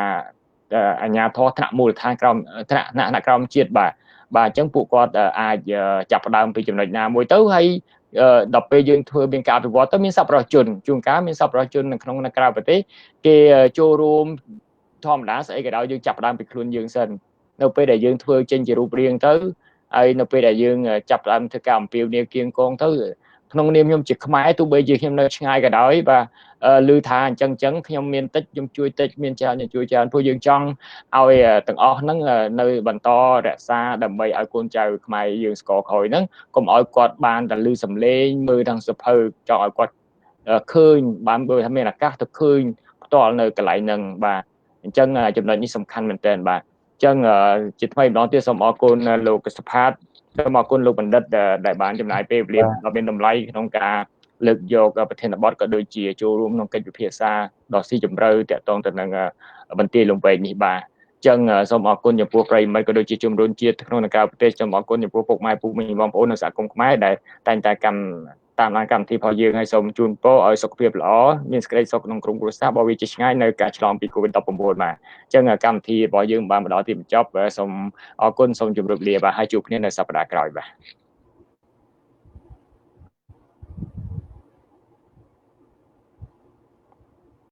អាជ្ញាធរថ្នាក់មូលដ្ឋានក្រោមថ្នាក់ក្រោមជាតិបាទអញ្ចឹងពួកគាត់អាចចាប់ផ្ដើមពីចំណុចណាមួយទៅហើយដល់ពេលយើងធ្វើមានការអភិវឌ្ឍទៅមានសប្បុរសជនជួនកាលមានសប្បុរសជននៅក្នុងនិងក្រៅប្រទេសគេចូលរួមធម្មតាស្អីក៏ដោយយើងចាប់ផ្ដើមពីខ្លួនយើងសិននៅពេលដែលយើងធ្វើចេញជារូបរាងទៅហើយនៅពេលដែលយើងចាប់ផ្ដើមធ្វើការអំពាវនាវគៀងគងទៅក្នុងនាមខ្ញុំជាខ្មែរទោះបីជាខ្ញុំនៅឆ្ងាយក៏ដោយបាទឮថាអញ្ចឹងខ្ញុំមានតិចខ្ញុំជួយតិចមានច្រើនខ្ញុំជួយច្រើនព្រោះយើងចង់ឲ្យទាំងអស់ហ្នឹងនៅបន្តរក្សាដើម្បីឲ្យកូនចៅខ្មែរយើងស្គាល់ក្រោយហ្នឹងកុំឲ្យគាត់បានតែឮសំឡេងមើលទាំងសភៅចង់ឲ្យគាត់ឃើញបានបើថាមានឱកាសទៅឃើញផ្ទាល់នៅកន្លែងហ្នឹងបាទអញ្ចឹងចំណុចនេះសំខាន់មែនទែនបាទអញ្ចឹងជាថ្មីម្ដងទៀតសូមអរគុណលោកសុផាតសូមអរគុណលោកបណ្ឌិតដែលបានចំណាយពេលវេលាដ៏មានតម្លៃក្នុងការលើកយកប្រធានបទក៏ដូចជាចូលរួមក្នុងកិច្ចពិភាក្សាដ៏ស៊ីជម្រៅទាក់ទងទៅនឹងបន្ទាយលង្វែកនេះបាទអញ្ចឹងសូមអរគុណចំពោះប្រិយមិត្តក៏ដូចជាជំរុញជាតិក្នុងនិងក្រៅប្រទេសសូមអរគុណចំពោះពុកម៉ែពូមីងបងប្អូននៅសហគមន៍ខ្មែរដែលតែងតែតាមដានកម្មវិធីរបស់យើងហើយសូមជូនពរឲ្យសុខភាពល្អមានសេចក្តីសុខក្នុងក្រុមគ្រួសារបើវាជាឆ្ងាយនៅការឆ្លងពី COVID-19 បាទអញ្ចឹងកម្មវិធីរបស់យើងបានមកដល់ទីបញ្ចប់សូមអរគុណសូមជម្រាបលាបាទហើយជួបគ្នានៅសប្តាហ៍ក្រោយបាទ